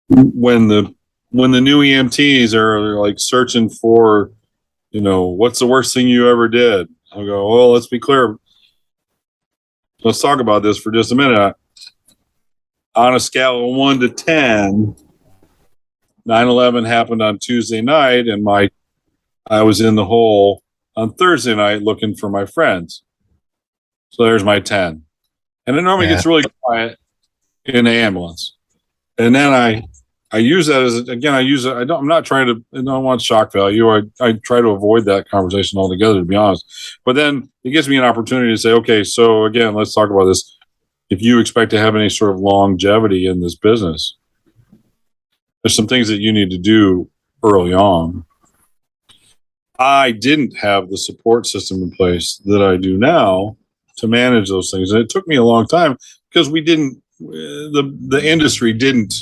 When the new EMTs are like searching for, you know, what's the worst thing you ever did? I'll go, well, let's be clear. Let's talk about this for just a minute. On a scale of 1 to 10, 9/11 happened on Tuesday night, and I was in the hole on Thursday night looking for my friends. So there's my 10. And it normally gets really quiet in the ambulance. And then I use that as, again, I'm not trying to, I don't want shock value. I try to avoid that conversation altogether, to be honest. But then it gives me an opportunity to say, okay, so again, let's talk about this. If you expect to have any sort of longevity in this business, there's some things that you need to do early on. I didn't have the support system in place that I do now to manage those things. And it took me a long time because the industry didn't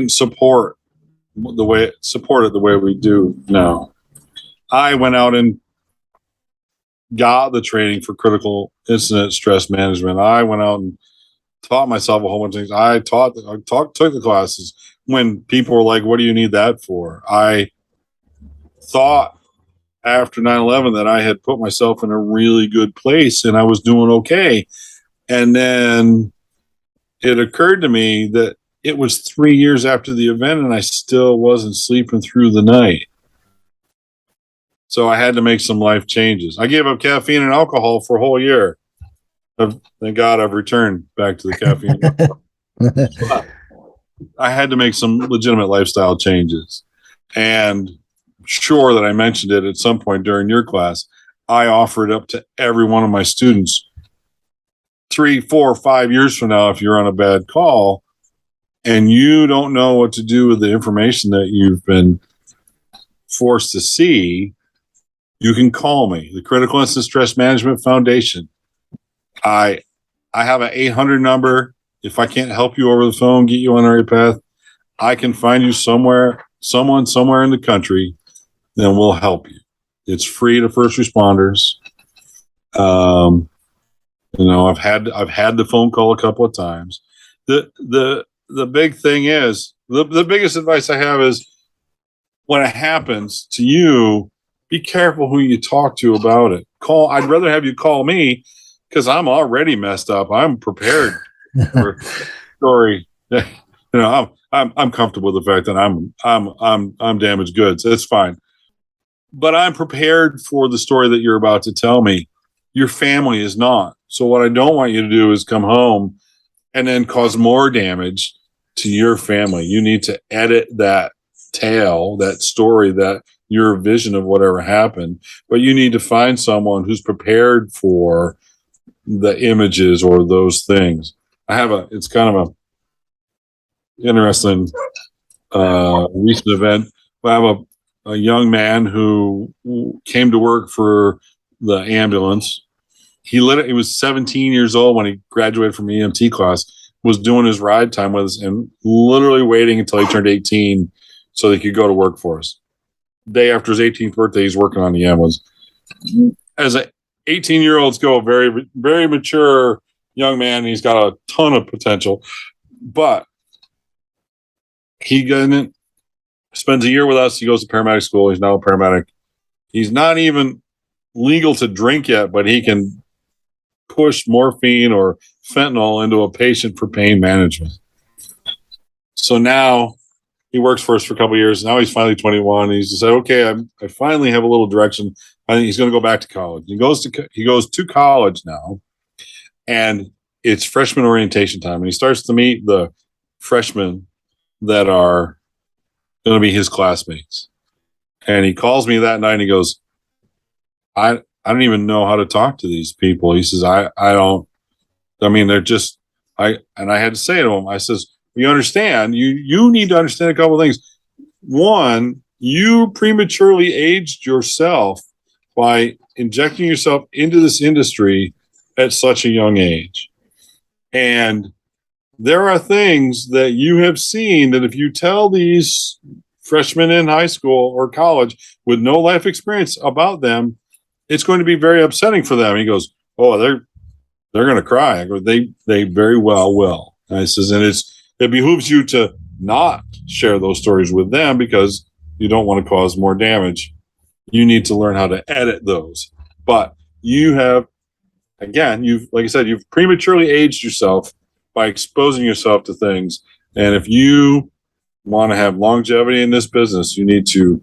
support it the way we do now. I went out and got the training for critical incident stress management. I went out and taught myself a whole bunch of things. I took the classes when people were like, what do you need that for? I thought after 9/11 that I had put myself in a really good place and I was doing okay. And then it occurred to me that it was 3 years after the event and I still wasn't sleeping through the night. So I had to make some life changes. I gave up caffeine and alcohol for a whole year. Thank God I've returned back to the caffeine. But I had to make some legitimate lifestyle changes. And sure that I mentioned it at some point during your class, I offer it up to every one of my students. 3, 4, 5 years from now, if you're on a bad call and you don't know what to do with the information that you've been forced to see, you can call me, the Critical Incident Stress Management Foundation. I have an 800 number. If I can't help you over the phone, get you on the right path, I can find you someone somewhere in the country, then we'll help you. It's free to first responders. You know, I've had the phone call a couple of times. The big thing is, the biggest advice I have is when it happens to you, be careful who you talk to about it. I'd rather have you call me because I'm already messed up. I'm prepared for a story. You know, I'm comfortable with the fact that I'm damaged goods. It's fine. But I'm prepared for the story that you're about to tell me. Your family is not. So what I don't want you to do is come home and then cause more damage to your family. You need to edit that tale, that story, that your vision of whatever happened, but you need to find someone who's prepared for the images or those things. It's kind of a interesting recent event. I have a young man who came to work for the ambulance. He was 17 years old when he graduated from EMT class, was doing his ride time with us and literally waiting until he turned 18 so he could go to work for us. Day after his 18th birthday, he's working on the ambulance. As 18-year-olds go, very, very mature young man. He's got a ton of potential, but he spends a year with us. He goes to paramedic school. He's now a paramedic. He's not even legal to drink yet, but he can push morphine or fentanyl into a patient for pain management. So now he works for us for a couple of years. Now he's finally 21. He's just said, okay, I finally have a little direction. I think he's going to go back to college. He goes to college now, and it's freshman orientation time. And he starts to meet the freshmen that are going to be his classmates. And he calls me that night and he goes, I don't even know how to talk to these people. He says, they're just, I had to say to him, I says, you understand, you need to understand a couple of things. One, you prematurely aged yourself by injecting yourself into this industry at such a young age. And there are things that you have seen that if you tell these freshmen in high school or college with no life experience about them, it's going to be very upsetting for them. He goes, oh, they're going to cry. I go, they very well will. And I says, and it behooves you to not share those stories with them because you don't want to cause more damage. You need to learn how to edit those. But you have, again, like I said, you've prematurely aged yourself by exposing yourself to things. And if you want to have longevity in this business, you need to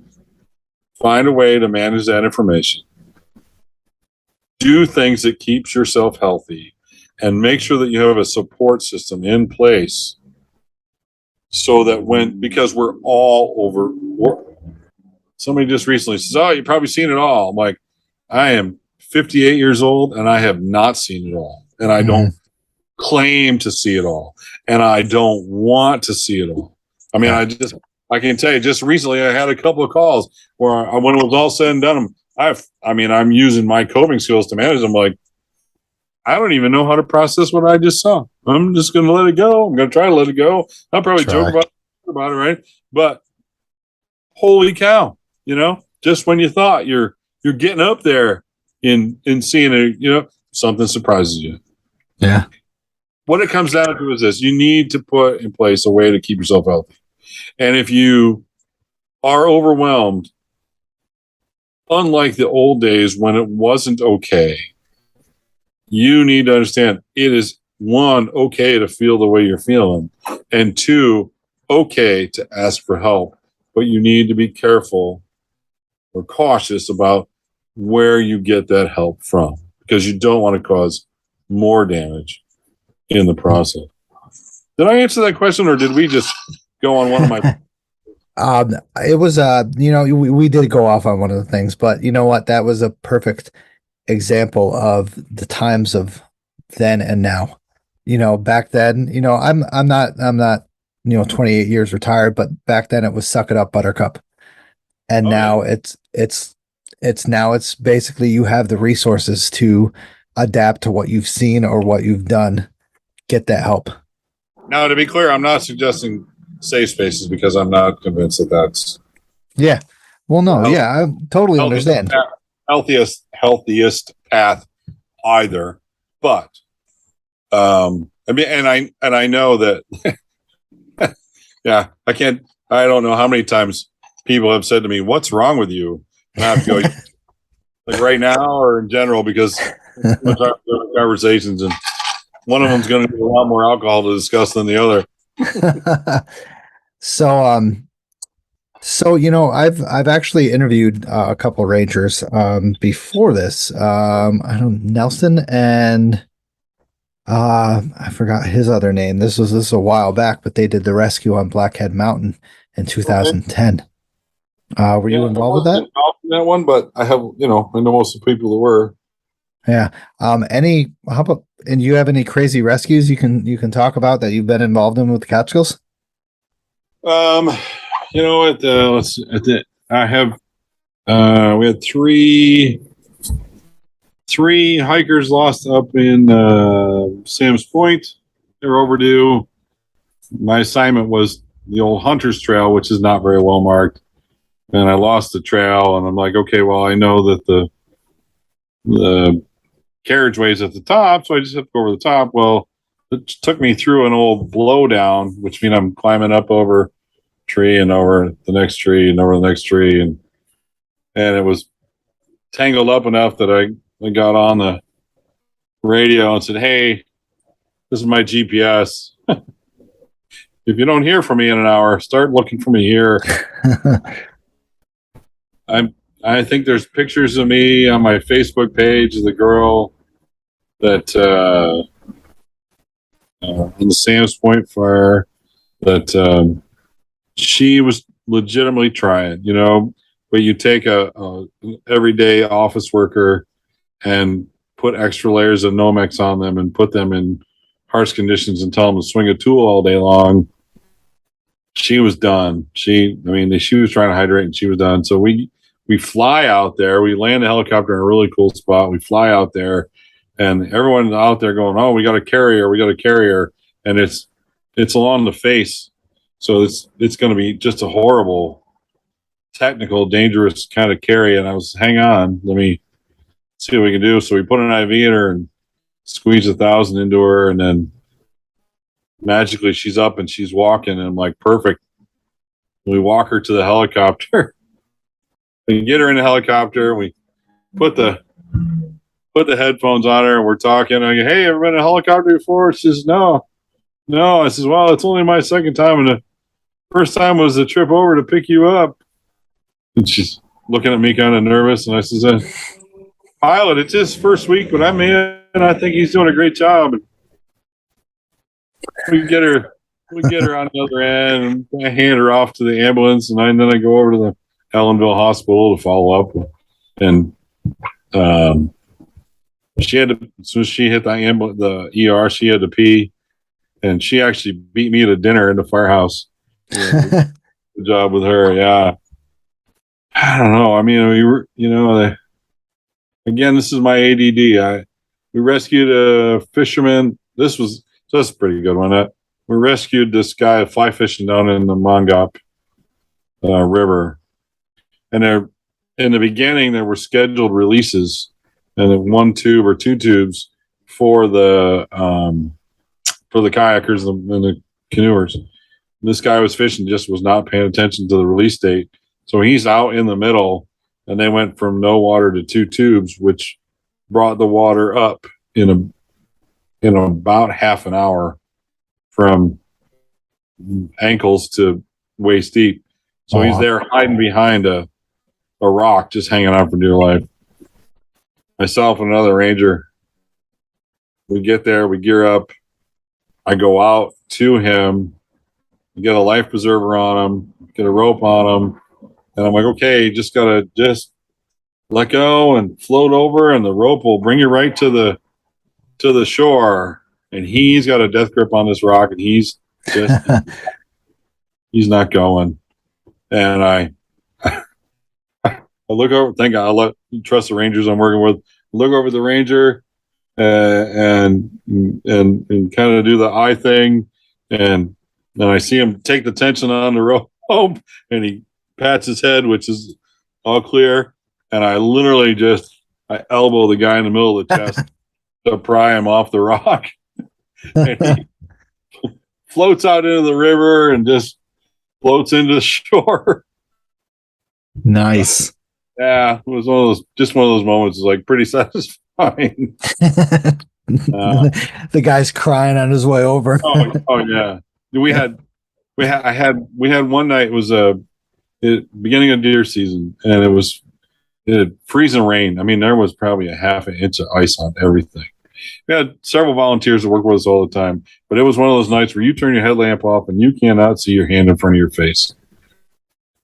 find a way to manage that information. Do things that keeps yourself healthy and make sure that you have a support system in place so that because we're all over. Somebody just recently says, oh, you've probably seen it all. I'm like, I am 58 years old and I have not seen it all. And I don't claim to see it all. And I don't want to see it all. I mean, I can tell you just recently I had a couple of calls where when it was all said and done, I'm using my coping skills to manage them. Like, I don't even know how to process what I just saw. I'm just going to let it go. I'm going to try to let it go. I'll probably joke about it, right? But holy cow, just when you thought you're getting up there in seeing it, something surprises you. Yeah. What it comes down to is this: you need to put in place a way to keep yourself healthy. And if you are overwhelmed, unlike the old days when it wasn't okay, you need to understand it is, one, okay to feel the way you're feeling, and two, okay to ask for help. But you need to be careful or cautious about where you get that help from, because you don't want to cause more damage in the process. Did I answer that question, or did we just go on one of my? It was, we did go off on one of the things, but you know what? That was a perfect example of the times of then and now. Back then, I'm not 28 years retired, but back then it was suck it up, buttercup. And now it's basically you have the resources to adapt to what you've seen or what you've done. Get that help. Now, to be clear, I'm not suggesting safe spaces because I'm not convinced that that's. Yeah. Well, no. Yeah, I totally understand. Healthiest path either, but I know that. Yeah, I don't know how many times people have said to me, "What's wrong with you?" And I have to go, like right now or in general, because we're talking about conversations, and one of them's going to need a lot more alcohol to discuss than the other. So I've actually interviewed a couple of rangers before this. Nelson and I forgot his other name. This was a while back, but they did the rescue on Blackhead Mountain in 2010. Were you involved with that? Involved in that one, but I have, I know most of the people that were. Yeah. How about, and you have any crazy rescues you can talk about that you've been involved in with the Catskills? We had three hikers lost up in Sam's Point. They were overdue. My assignment was the old Hunter's Trail, which is not very well marked. And I lost the trail, and I'm like, okay, well, I know that the carriageway's at the top, so I just have to go over the top. Well, it took me through an old blowdown, which means I'm climbing up over a tree and over the next tree and over the next tree. And it was tangled up enough that I got on the radio and said, hey, this is my GPS. if you don't hear from me in an hour, start looking for me here. I think there's pictures of me on my Facebook page of the girl that in the Sam's Point fire that she was legitimately trying, but you take a everyday office worker and put extra layers of Nomex on them and put them in harsh conditions and tell them to swing a tool all day long. She was done. She was trying to hydrate and she was done. So we fly out there. We land the helicopter in a really cool spot. We fly out there, and everyone's out there going, "Oh, we got a carrier. We got a carrier," and it's along the face. So it's going to be just a horrible, technical, dangerous kind of carry. And I was, hang on, let me see what we can do. So we put an IV in her and squeeze 1,000 into her, and then magically she's up and she's walking, and I'm like, perfect. We walk her to the helicopter. We get her in the helicopter. We put the headphones on her, and we're talking. I go, "Hey, ever been in a helicopter before?" She says, No. I says, "Well, it's only my second time, and the first time was the trip over to pick you up." And she's looking at me kind of nervous, and I says, "Pilot, it's his first week, but I'm in. I think he's doing a great job." And we get her on the other end, and I hand her off to the ambulance, and then I go over to the Ellenville Hospital to follow up. And she had to, as soon as she hit the ER, she had to pee, and she actually beat me to dinner in the firehouse. Good job with her. Yeah. I don't know. I mean, again, this is my ADD. We rescued a fisherman. That's a pretty good one. We rescued this guy fly fishing down in the Mongop River, and in the beginning there were scheduled releases, and then 1 tube or 2 tubes for the kayakers and the canoers. This guy was fishing, just was not paying attention to the release date, so he's out in the middle, and they went from no water to 2 tubes, which brought the water up in about half an hour from ankles to waist deep. So he's there hiding behind a rock, just hanging on for dear life. Myself and another ranger, we get there, we gear up. I go out to him, get a life preserver on him, get a rope on him, and I'm like, okay, just gotta let go and float over, and the rope will bring you right to the shore. And he's got a death grip on this rock, and he's not going. And I look over, thank God, trust the rangers I'm working with. Look over the ranger and kind of do the eye thing, and then I see him take the tension on the rope, and he pats his head, which is all clear. And I literally I elbow the guy in the middle of the chest to pry him off the rock. And he floats out into the river and just floats into the shore. Nice. Yeah, it was one of those moments. It's like pretty satisfying. The guy's crying on his way over. oh yeah. We had one night. It was beginning of deer season, and it had freezing rain. I mean, there was probably a half an inch of ice on everything. We had several volunteers that work with us all the time, but it was one of those nights where you turn your headlamp off and you cannot see your hand in front of your face.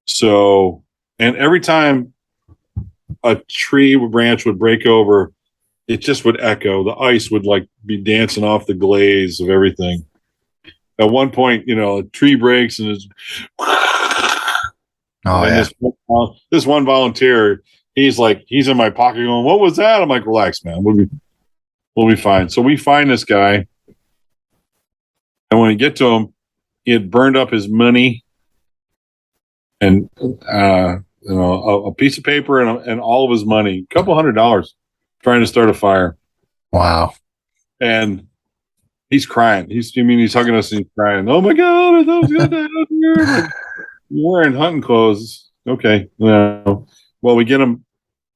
So, and every time a tree branch would break over, it just would echo. The ice would be dancing off the glaze of everything. At one point, a tree breaks and it's. This one volunteer, he's in my pocket going, "What was that?" I'm like, "Relax, man. We'll be fine." So we find this guy, and when we get to him, he had burned up his money and a piece of paper and all of his money, $200, trying to start a fire. Wow! And he's crying. He's hugging us and he's crying. "Oh my God, I thought I was gonna die out here." You're wearing hunting clothes. Okay. Well, we get him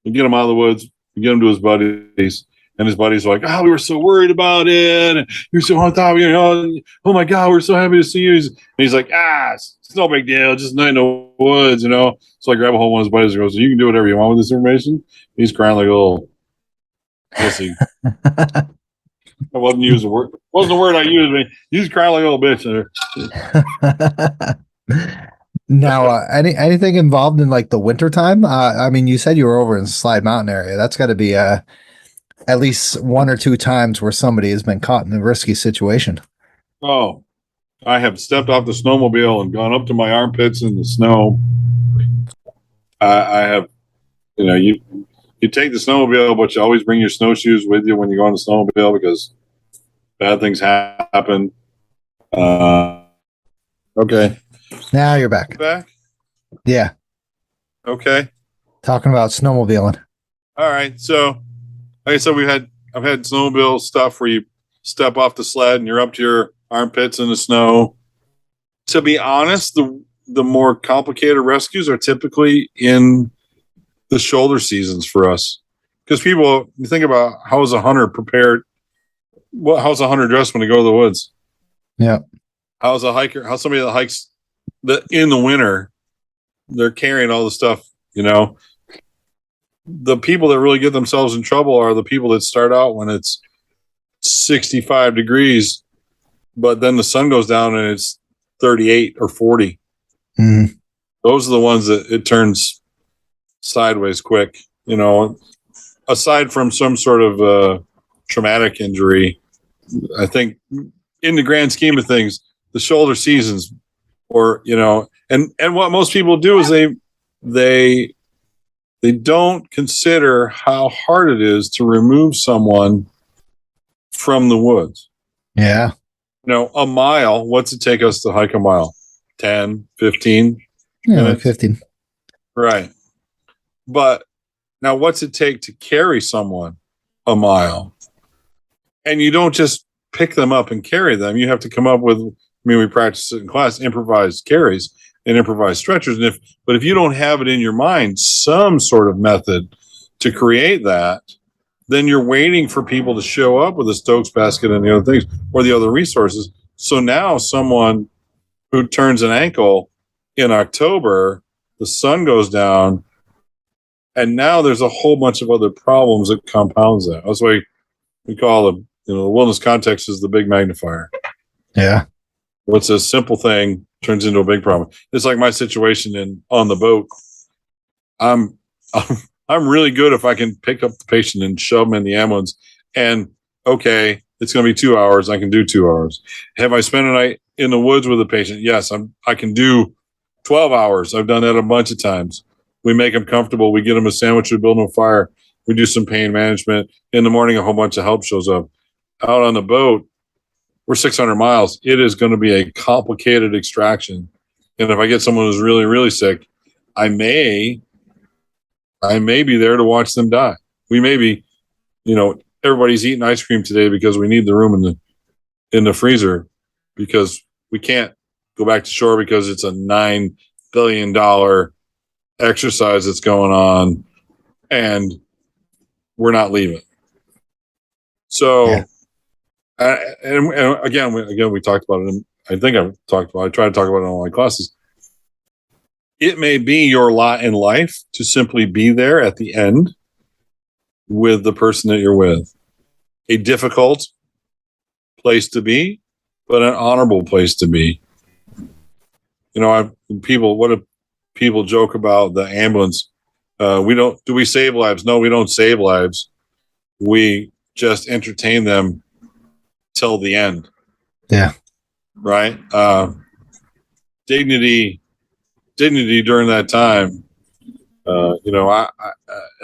out of the woods. We get him to his buddies. And his buddies were like, "Oh, we were so worried about it. And you're so on top. Oh my God, we're so happy to see you." And he's like, it's no big deal. Just night in the woods, So I grab a hold of one of his buddies and goes, "You can do whatever you want with this information." He's crying like a little pussy. I wasn't using the word. Wasn't the word I used. But he's crying like a little bitch. Now, anything involved in like the winter time? I mean, you said you were over in Slide Mountain area. That's got to be at least one or two times where somebody has been caught in a risky situation. Oh, I have stepped off the snowmobile and gone up to my armpits in the snow. I have, you take the snowmobile, but you always bring your snowshoes with you when you go on the snowmobile because bad things happen. Okay. Now you're back. Back? Yeah. Okay. Talking about snowmobiling. All right. So, like I said, I've had snowmobile stuff where you step off the sled and you're up to your armpits in the snow. To be honest, the more complicated rescues are typically in the shoulder seasons for us. Because you think about how's a hunter prepared? How's a hunter dressed when they go to the woods? Yeah. How's somebody that hikes in the winter, they're carrying all the stuff, The people that really get themselves in trouble are the people that start out when it's 65 degrees, but then the sun goes down and it's 38 or 40. Mm. Those are the ones that it turns sideways quick, aside from some sort of traumatic injury. I think in the grand scheme of things, the shoulder seasons and what most people do is they don't consider how hard it is to remove someone from the woods. Yeah. A mile, what's it take us to hike a mile? 10, 15 minutes? Like 15. Right. But now what's it take to carry someone a mile? And you don't just pick them up and carry them. You have to come up with, we practice it in class, improvised carries and improvised stretchers. But if you don't have it in your mind, some sort of method to create that, then you're waiting for people to show up with a Stokes basket and the other things or the other resources. So now someone who turns an ankle in October, the sun goes down, and now there's a whole bunch of other problems that compounds that. That's why we call them, the wellness context is the big magnifier. Yeah. What's a simple thing turns into a big problem. It's like my situation on the boat. I'm really good if I can pick up the patient and shove them in the ambulance. And okay, it's going to be 2 hours. I can do 2 hours. Have I spent a night in the woods with a patient? Yes, I can do 12 hours. I've done that a bunch of times. We make them comfortable. We get them a sandwich. We build them a fire. We do some pain management. In the morning, a whole bunch of help shows up. Out on the boat, we're 600 miles. It is going to be a complicated extraction. And if I get someone who's really, really sick, I may be there to watch them die. We may be, everybody's eating ice cream today because we need the room in the freezer because we can't go back to shore because it's a $9 billion exercise that's going on and we're not leaving. So, yeah. And again, we talked about it. And I think I try to talk about it in all my classes. It may be your lot in life to simply be there at the end with the person that you're with. A difficult place to be, but an honorable place to be. What do people joke about the ambulance? Do we save lives? No, we don't save lives. We just entertain them till the end. Yeah. Right. Dignity during that time. I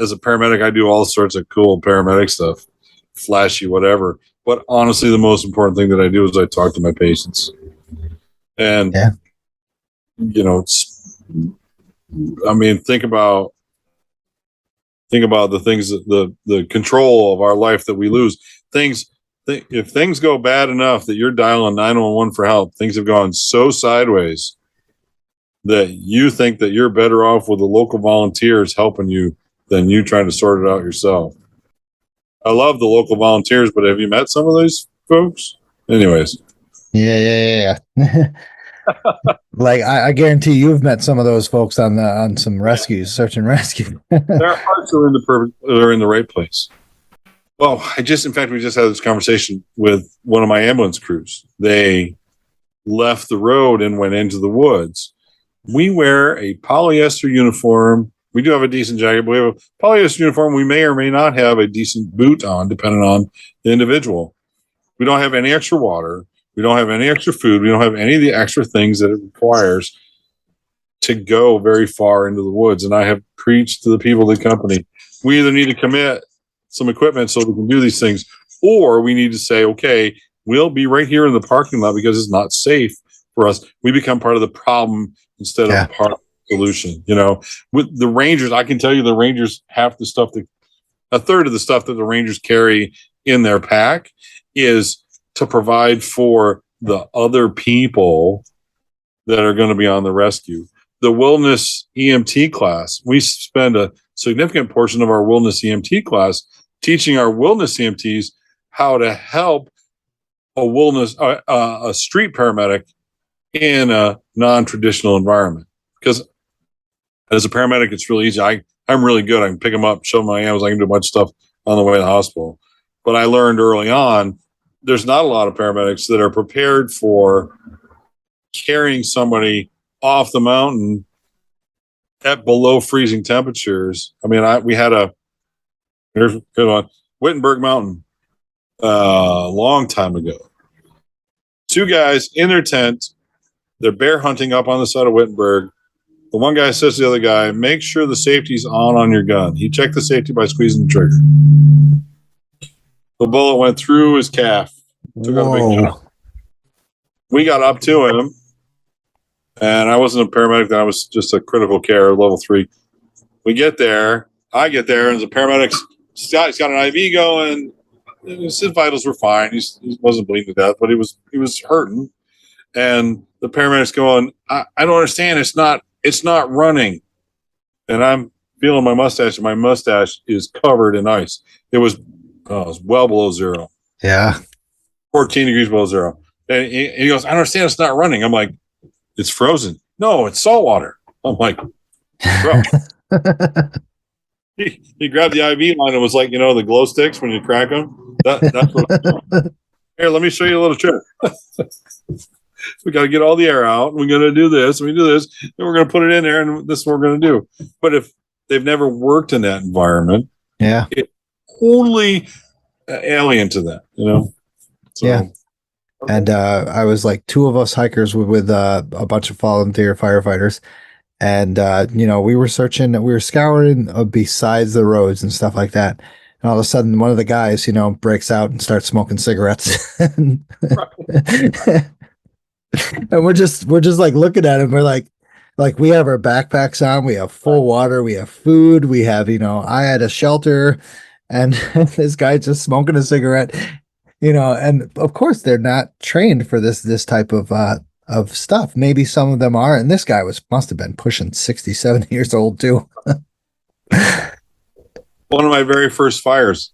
as a paramedic, I do all sorts of cool paramedic stuff, flashy, whatever. But honestly, the most important thing that I do is I talk to my patients. And, think about the things that the control of our life that we lose. If things go bad enough that you're dialing 911 for help, things have gone so sideways that you think that you're better off with the local volunteers helping you than you trying to sort it out yourself. I love the local volunteers, but have you met some of those folks? Anyways. Yeah. Like I guarantee you've met some of those folks on some rescues, search and rescue. Their hearts are in the right place. Well, in fact, we just had this conversation with one of my ambulance crews. They left the road and went into the woods. We wear a polyester uniform. We do have a decent jacket, but we have a polyester uniform. We may or may not have a decent boot on, depending on the individual. We don't have any extra water. We don't have any extra food. We don't have any of the extra things that it requires to go very far into the woods. And I have preached to the people of the company, we either need to commit some equipment so we can do these things, or we need to say, okay, we'll be right here in the parking lot because it's not safe for us. We become part of the problem instead of part of the solution. You know, with the Rangers, I can tell you the Rangers, a third of the stuff that the Rangers carry in their pack is to provide for the other people that are going to be on the rescue. The wilderness EMT class, we spend a significant portion of our wilderness EMT class teaching our wilderness EMTs how to help a street paramedic in a non-traditional environment. Because as a paramedic, it's really easy. I'm really good. I can pick them up, show them my ambulance. I can do a bunch of stuff on the way to the hospital. But I learned early on, there's not a lot of paramedics that are prepared for carrying somebody off the mountain at below freezing temperatures. I mean, we had here's on Wittenberg Mountain a long time ago. Two guys in their tent, they're bear hunting up on the side of Wittenberg. The one guy says to the other guy, make sure the safety's on your gun. He checked the safety by squeezing the trigger. The bullet went through his calf. Took out a big chunk. We got up to him, and I wasn't a paramedic then. I was just a critical care level 3. We get there. I get there, and the paramedic's he's got an IV going. His vitals were fine. He wasn't bleeding to death, but he was hurting. And the paramedic's going, I don't understand. It's not running. And I'm feeling my mustache, and my mustache is covered in ice. It was well below zero. Yeah. 14 degrees below zero. And he goes, I don't understand. It's not running. I'm like, it's frozen. No, it's salt water. I'm like, bro. he grabbed the IV line and was like, the glow sticks when you crack them. That's what I'm doing. Here, let me show you a little trick. We got to get all the air out. We're going to do this. We do this. Then we're going to put it in there, and this is what we're going to do. But if they've never worked in that environment, it's totally alien to that, So, yeah. And I was like 2 of us hikers with a bunch of volunteer firefighters. And, we were scouring besides the roads and stuff like that. And all of a sudden, one of the guys, breaks out and starts smoking cigarettes. And we're just like looking at him. We're like we have our backpacks on. We have full water. We have food. We have, I had a shelter, and this guy just smoking a cigarette. And of course they're not trained for this type of stuff. Maybe some of them are. And this guy must have been pushing 60, 70 years old too. One of my very first fires,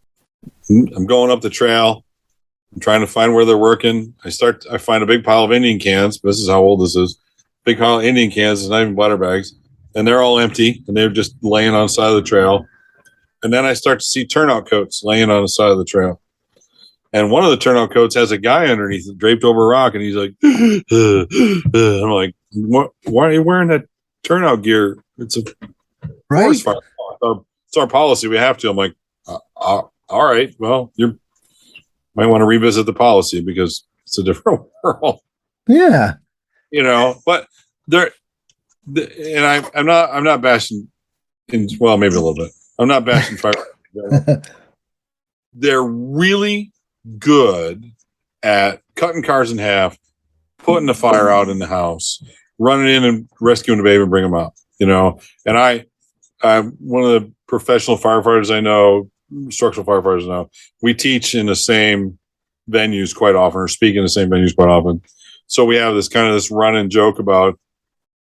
I'm going up the trail. I'm trying to find where they're working. I find a big pile of Indian cans. This is how old this is. Big pile of Indian cans. It's not even butter bags. And they're all empty. And they're just laying on the side of the trail. And then I start to see turnout coats laying on the side of the trail. And one of the turnout coats has a guy underneath it, draped over a rock, and he's like, I'm like, why are you wearing that turnout gear? It's a forest fire. It's our policy. We have to. I'm like, all right, well, you might want to revisit the policy because it's a different world. Yeah. But I'm not bashing, maybe a little bit. I'm not bashing fire. They're really good at cutting cars in half, putting the fire out in the house, running in and rescuing the baby and bring them out, and I'm one of the professional firefighters I know, structural firefighters I know, we teach in the same venues quite often, or speak in the same venues quite often. So we have this running joke about,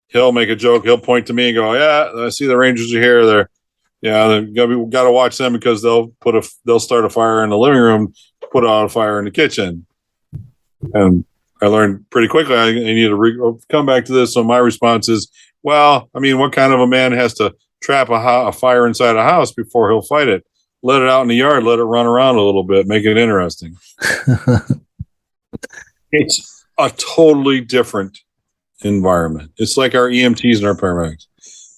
he'll make a joke, he'll point to me and go, yeah, I see the Rangers are here. Yeah, got to watch them because they'll start a fire in the living room, put out a fire in the kitchen, and I learned pretty quickly I need to come back to this. So my response is, well, I mean, what kind of a man has to trap a fire inside a house before he'll fight it? Let it out in the yard, let it run around a little bit, make it interesting. It's a totally different environment. It's like our EMTs and our paramedics.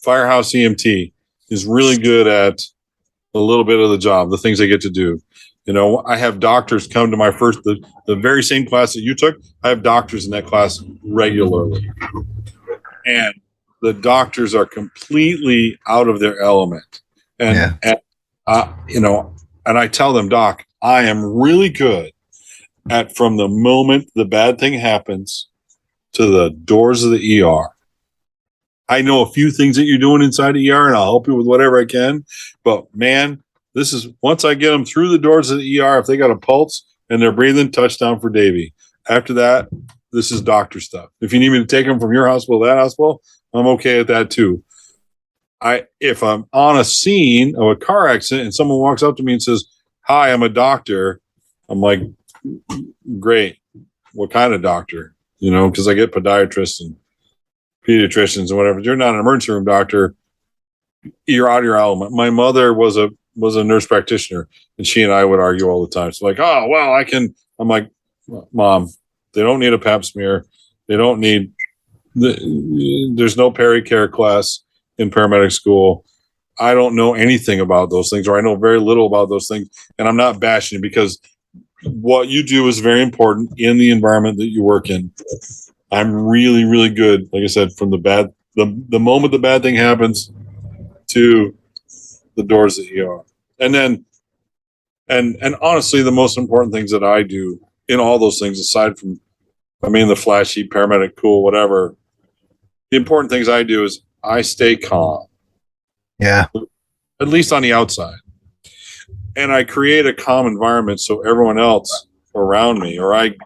Firehouse EMT is really good at a little bit of the job, the things they get to do. I have doctors come to my the very same class that you took. I have doctors in that class regularly. And the doctors are completely out of their element. And I tell them, Doc, I am really good at from the moment the bad thing happens to the doors of the ER. I know a few things that you're doing inside the ER, and I'll help you with whatever I can. But man, this is once I get them through the doors of the ER, if they got a pulse and they're breathing, touchdown for Davey. After that, this is doctor stuff. If you need me to take them from your hospital to that hospital, I'm okay at that too. If I'm on a scene of a car accident and someone walks up to me and says, "Hi, I'm a doctor," I'm like, "Great. What kind of doctor?" Because I get podiatrists and pediatricians and whatever. You're not an emergency room doctor. You're out of your element. My mother was a nurse practitioner, and she and I would argue all the time. It's like, "Oh, well, I can." I'm like, "Mom, they don't need a pap smear. They don't need. There's no pericare class in paramedic school. I don't know anything about those things, or I know very little about those things, and I'm not bashing it because what you do is very important in the environment that you work in. I'm really, really good, like I said, from the moment the bad thing happens to the doors of the ER. And then, and honestly, the most important things that I do in all those things, aside from, the flashy paramedic, cool, whatever, the important things I do is I stay calm. Yeah. At least on the outside. And I create a calm environment so everyone else around me, or I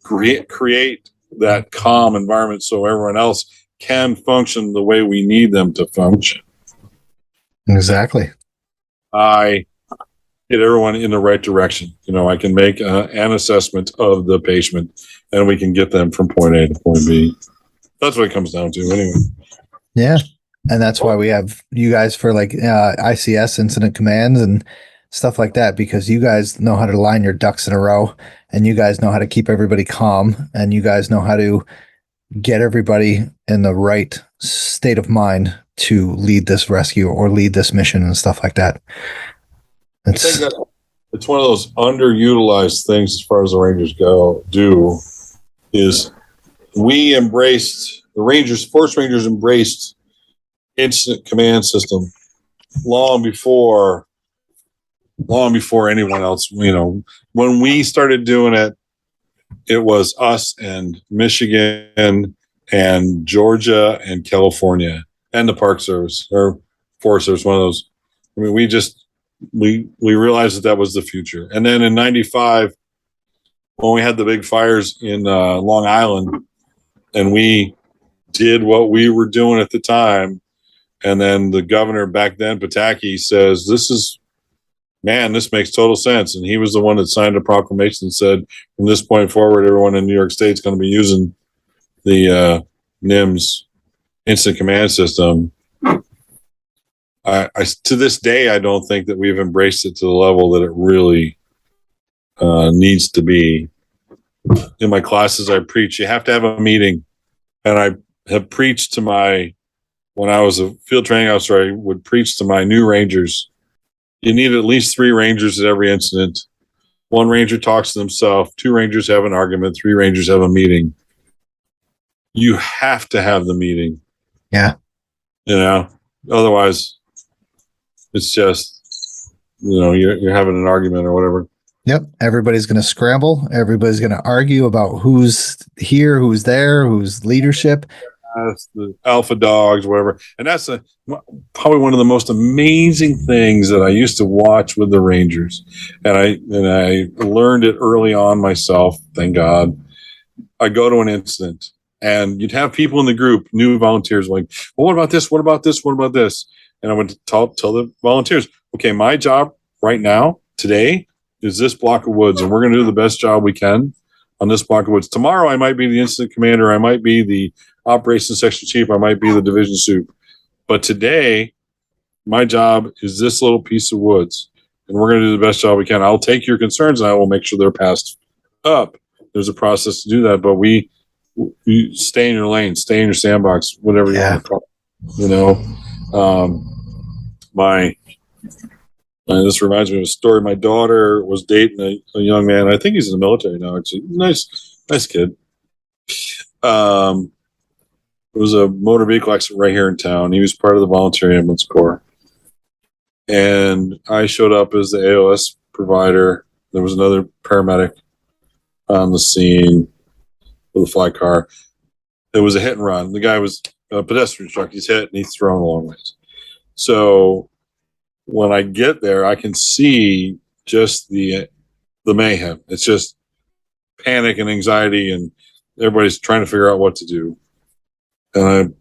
create that calm environment so everyone else can function the way we need them to function. Exactly. I get everyone in the right direction. I can make an assessment of the patient and we can get them from point A to point B. That's what it comes down to anyway. Yeah. And that's why we have you guys for like ICS incident commands and stuff like that, because you guys know how to line your ducks in a row, and you guys know how to keep everybody calm, and you guys know how to get everybody in the right state of mind to lead this rescue or lead this mission and stuff like that. I think that it's one of those underutilized things as far as the Rangers is we embraced Force Rangers embraced incident command system long before anyone else. When we started doing it, it was us and Michigan and Georgia and California and the Park Service or Forest Service, one of those. We realized that was the future. And then in 95, when we had the big fires in Long Island, and we did what we were doing at the time, and then the governor back then, Pataki, says, this makes total sense. And he was the one that signed a proclamation and said, from this point forward, everyone in New York State is going to be using the NIMS instant command system. I to this day, I don't think that we've embraced it to the level that it really needs to be. In my classes, I preach, you have to have a meeting. And I have preached to when I was a field training officer, I would preach to my new Rangers. You need at least 3 Rangers at every incident. 1 Ranger talks to themselves. 2 Rangers have an argument. 3 Rangers have a meeting. You have to have the meeting. Yeah. Otherwise it's just, you're having an argument or whatever. Yep. Everybody's going to scramble. Everybody's going to argue about who's here, who's there, who's leadership. That's the alpha dogs, whatever. And that's probably one of the most amazing things that I used to watch with the Rangers. And I learned it early on myself. Thank God. I go to an incident and you'd have people in the group, new volunteers, like, well, what about this? What about this? What about this? and I went to tell the volunteers, okay, my job right now, today, is this block of woods, and we're going to do the best job we can on this block of woods. Tomorrow, I might be the incident commander. I might be the operations section chief. I might be the division soup. But today, my job is this little piece of woods, and we're going to do the best job we can. I'll take your concerns, and I will make sure they're passed up. There's a process to do that, but you stay in your lane, stay in your sandbox, whatever you want to call it. You know, this reminds me of a story. My daughter was dating a young man. I think he's in the military now. Actually, nice kid. It was a motor vehicle accident right here in town. He was part of the volunteer ambulance corps, and I showed up as the AOS provider. There was another paramedic on the scene with a fly car. It was a hit and run. The guy was a pedestrian truck. He's hit and he's thrown a long ways. So when I get there, I can see just the mayhem. It's just panic and anxiety, and everybody's trying to figure out what to do. And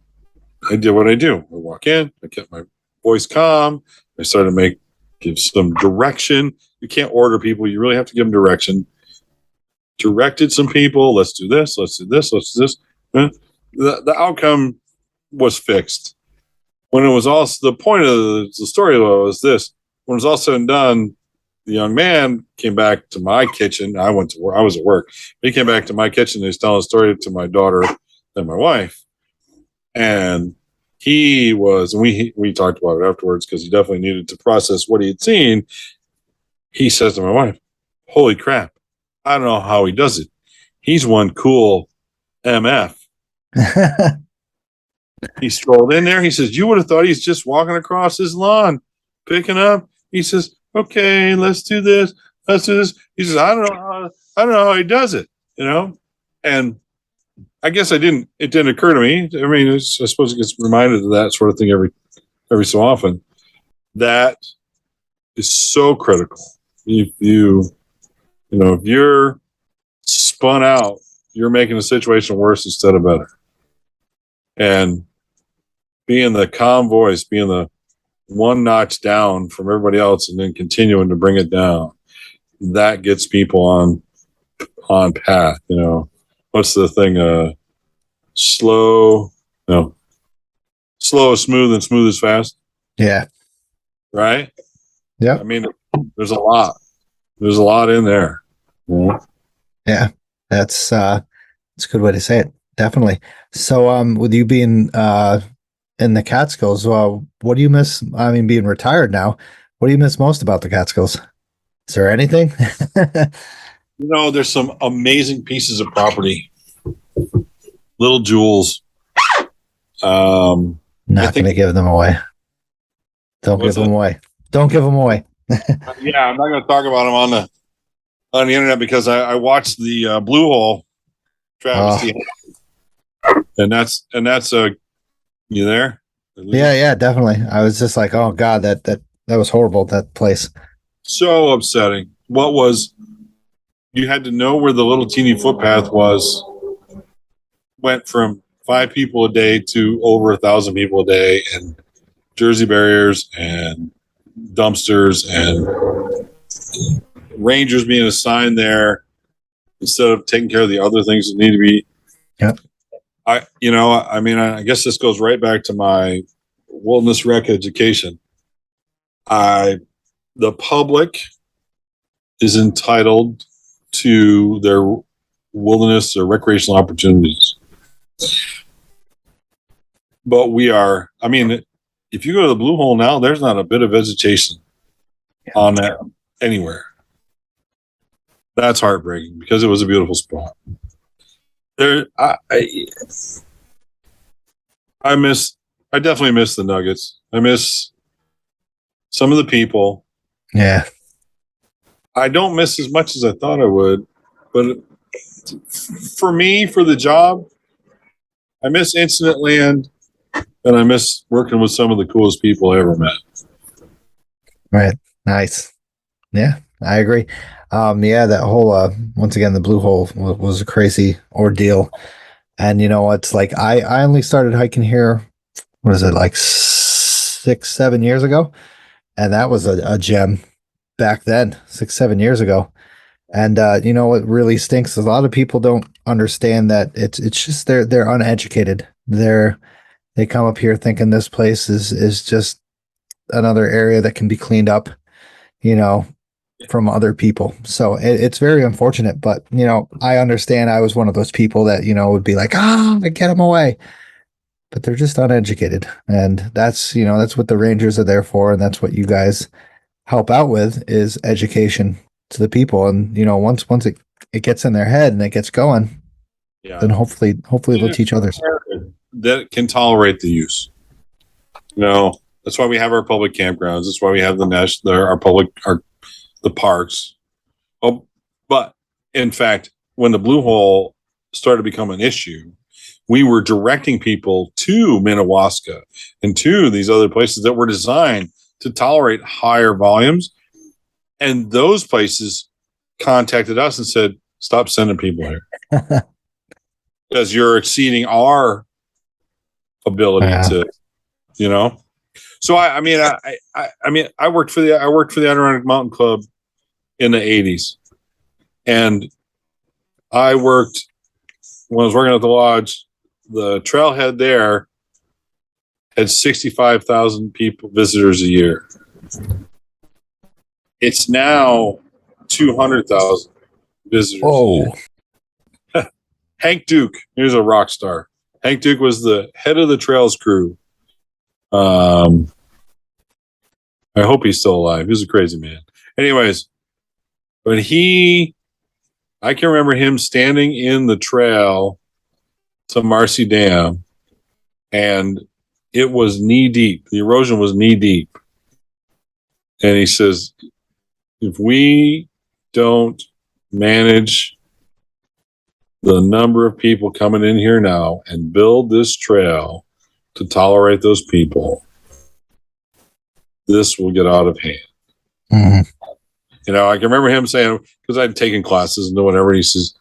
I did what I do. I walk in. I kept my voice calm. I started to give some direction. You can't order people. You really have to give them direction. Directed some people. Let's do this. Let's do this. Let's do this. The outcome was fixed. When it was also the point of the story was this: when it was all said and done, the young man came back to my kitchen. I went to work. I was at work. He came back to my kitchen. He was telling a story to my daughter and my wife, and he was. And we talked about it afterwards because he definitely needed to process what he had seen. He says to my wife, "Holy crap! I don't know how he does it. He's one cool MF." He strolled in there. He says, "You would have thought he's just walking across his lawn, picking up." He says, "Okay, let's do this. Let's do this." He says, I don't know how he does it, you know? And I guess it didn't occur to me. I mean, I suppose it gets reminded of that sort of thing every so often. That is so critical. If you're spun out, you're making the situation worse instead of better. And being the calm voice, being the one notch down from everybody else and then continuing to bring it down, that gets people on path. You know, what's the thing? Slow is smooth and smooth is fast. Yeah. Right? Yeah. I mean, there's a lot in there. Yeah. That's a good way to say it. Definitely. So, with you being in the Catskills, what do you miss? I mean, being retired now, what do you miss most about the Catskills? Is there anything? There's some amazing pieces of property, little jewels. Not going to give them away. Don't give them away. Don't give them away. Yeah, I'm not going to talk about them on the internet because I watched the Blue Hole travesty. And that's you there? Yeah, definitely. I was just like, oh God, that was horrible, that place. So upsetting. You had to know where the little teeny footpath went from 5 people a day to over 1,000 people a day, and Jersey barriers and dumpsters and rangers being assigned there instead of taking care of the other things that need to be. Yep. I guess this goes right back to my wilderness rec education. The public is entitled to their wilderness or recreational opportunities. But if you go to the Blue Hole now, there's not a bit of vegetation on that anywhere. That's heartbreaking because it was a beautiful spot. I definitely miss the Nuggets. I miss some of the people. Yeah. I don't miss as much as I thought I would, but for me, for the job, I miss Incident Land, and I miss working with some of the coolest people I ever met. Right. Nice. Yeah, I agree. That whole once again, the Blue Hole was a crazy ordeal. And it's like I only started hiking here, what is it, like 6-7 years ago, and that was a gem back then, 6-7 years ago. And you know what really stinks is a lot of people don't understand that it's just they're uneducated. They come up here thinking this place is just another area that can be cleaned up, you know, from other people. So it's very unfortunate, but you know, I understand. I was one of those people that, you know, would be like, get them away, but they're just uneducated. And that's, you know, that's what the Rangers are there for. And that's what you guys help out with, is education to the people. And, you know, once it gets in their head and it gets going, then hopefully they'll teach others that can tolerate the use. You know, that's why we have our public campgrounds. That's why we have the parks. Oh, but in fact, when the Blue Hole started to become an issue, we were directing people to Minnewaska and to these other places that were designed to tolerate higher volumes. And those places contacted us and said, stop sending people here because you're exceeding our ability to, you know. So I mean, I worked for the Adirondack Mountain Club in the 80s, and I worked when I was working at the lodge. The Trailhead there had 65,000 visitors a year. It's now 200,000 visitors. Oh, Hank Duke, here's a rock star. Hank Duke was the head of the trails crew. I hope he's still alive. He was a crazy man. Anyways, but I can remember him standing in the trail to Marcy Dam, and it was knee deep. The erosion was knee deep. And he says, if we don't manage the number of people coming in here now and build this trail to tolerate those people, this will get out of hand. Mm-hmm. You know, I can remember him saying, because I'd taken classes and whatever, he says,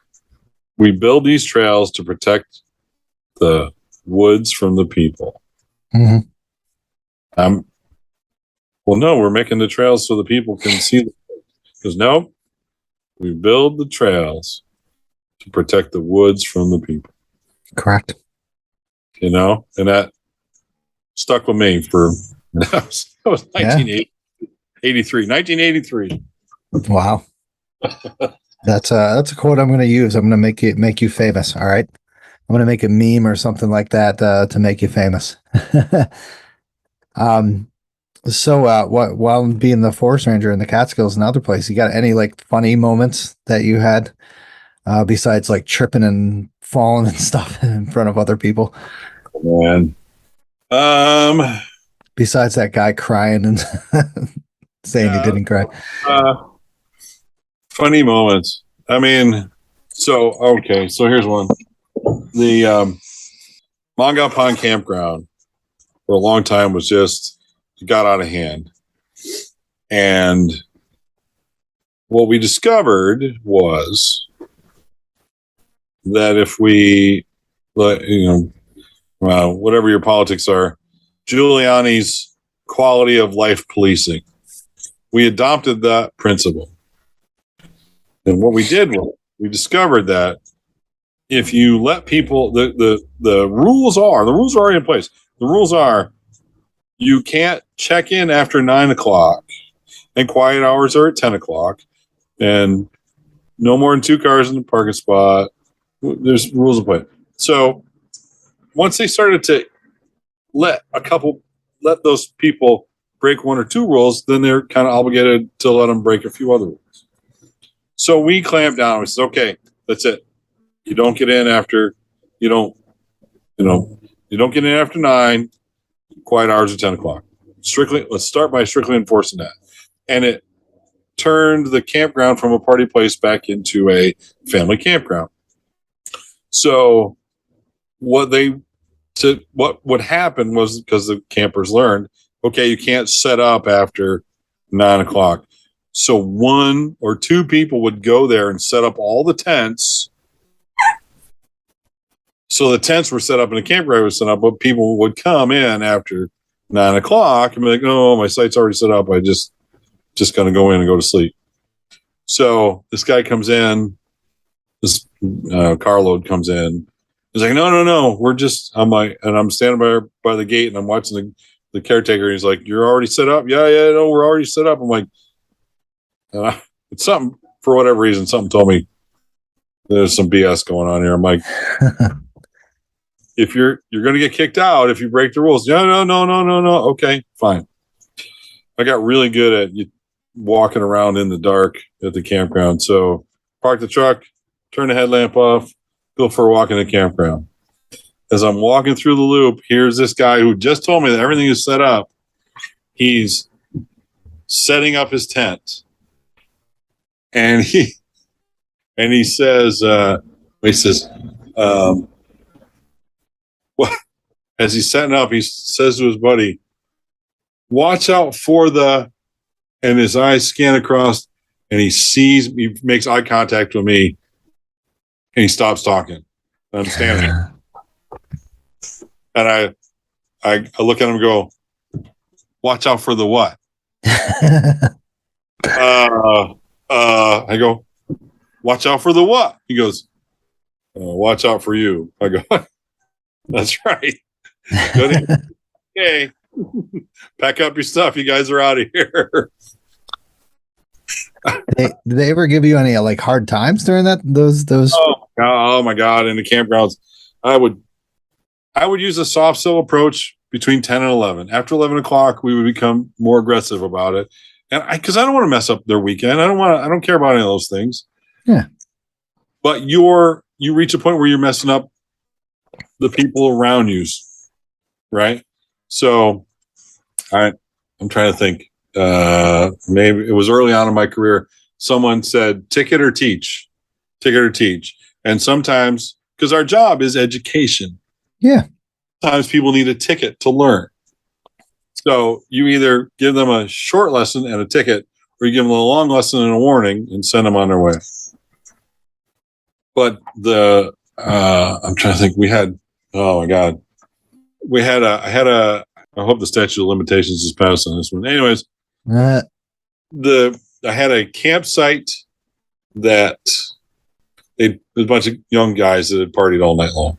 we build these trails to protect the woods from the people. Mm-hmm. Well, no, we're making the trails so the people can see them. Because no, we build the trails to protect the woods from the people. Correct. You know, and that stuck with me for that was 1983. 1983. Wow. That's a quote I'm going to use. I'm going to make you famous. All right. I'm going to make a meme or something like that to make you famous. So while being the forest ranger in the Catskills and other places, you got any like funny moments that you had besides like tripping and falling and stuff in front of other people? Man. Besides that guy crying and saying he didn't cry. Funny moments. I mean, so here's one. The Mongaw Pond Campground for a long time was just got out of hand. And what we discovered was that if we, whatever your politics are, Giuliani's quality of life policing, we adopted that principle. And what we did was we discovered that if you let people, the rules are already in place. The rules are you can't check in after 9 o'clock, and quiet hours are at 10 o'clock, and no more than 2 cars in the parking spot. There's rules in place. So once they started to let those people break 1 or 2 rules, then they're kind of obligated to let them break a few other rules. So we clamped down. We said, okay, that's it. You don't get in after, you don't get in after 9. Quiet hours at 10 o'clock. Let's start by strictly enforcing that. And it turned the campground from a party place back into a family campground. So what would happen was, because the campers learned, okay, you can't set up after 9 o'clock. So 1 or 2 people would go there and set up all the tents. So the tents were set up and the campground was set up, but people would come in after 9 o'clock, I'm like, no, my site's already set up. I just gonna go in and go to sleep. So this guy comes in, this carload comes in. He's like, no, I'm like, and I'm standing by the gate and I'm watching the caretaker. He's like, you're already set up? Yeah, no, we're already set up. I'm like, it's something, for whatever reason, something told me there's some BS going on here. I'm like, if you're going to get kicked out if you break the rules. No. Okay, fine. I got really good at walking around in the dark at the campground. So park the truck, turn the headlamp off, go for a walk in the campground. As I'm walking through the loop, here's this guy who just told me that everything is set up. He's setting up his tent. And he says, well, as he's setting up, he says to his buddy, watch out for and his eyes scan across and he makes eye contact with me and he stops talking. I'm standing there. And I look at him and go, watch out for the what? I go, watch out for the what? He goes, watch out for you. I go, that's right. Okay. Pack up your stuff. You guys are out of here. Did they ever give you any like hard times during those? Oh my God. In the campgrounds, I would use a soft sell approach between 10 and 11. After 11 o'clock, we would become more aggressive about it. And because I don't want to mess up their weekend. I don't care about any of those things. Yeah. But you reach a point where you're messing up the people around you. Right. So I'm trying to think, maybe it was early on in my career. Someone said, ticket or teach. And sometimes, because our job is education. Yeah. Sometimes people need a ticket to learn. So you either give them a short lesson and a ticket, or you give them a long lesson and a warning and send them on their way. But I'm trying to think, oh my God. I hope the statute of limitations is passed on this one. Anyways, I had a campsite that there's a bunch of young guys that had partied all night long.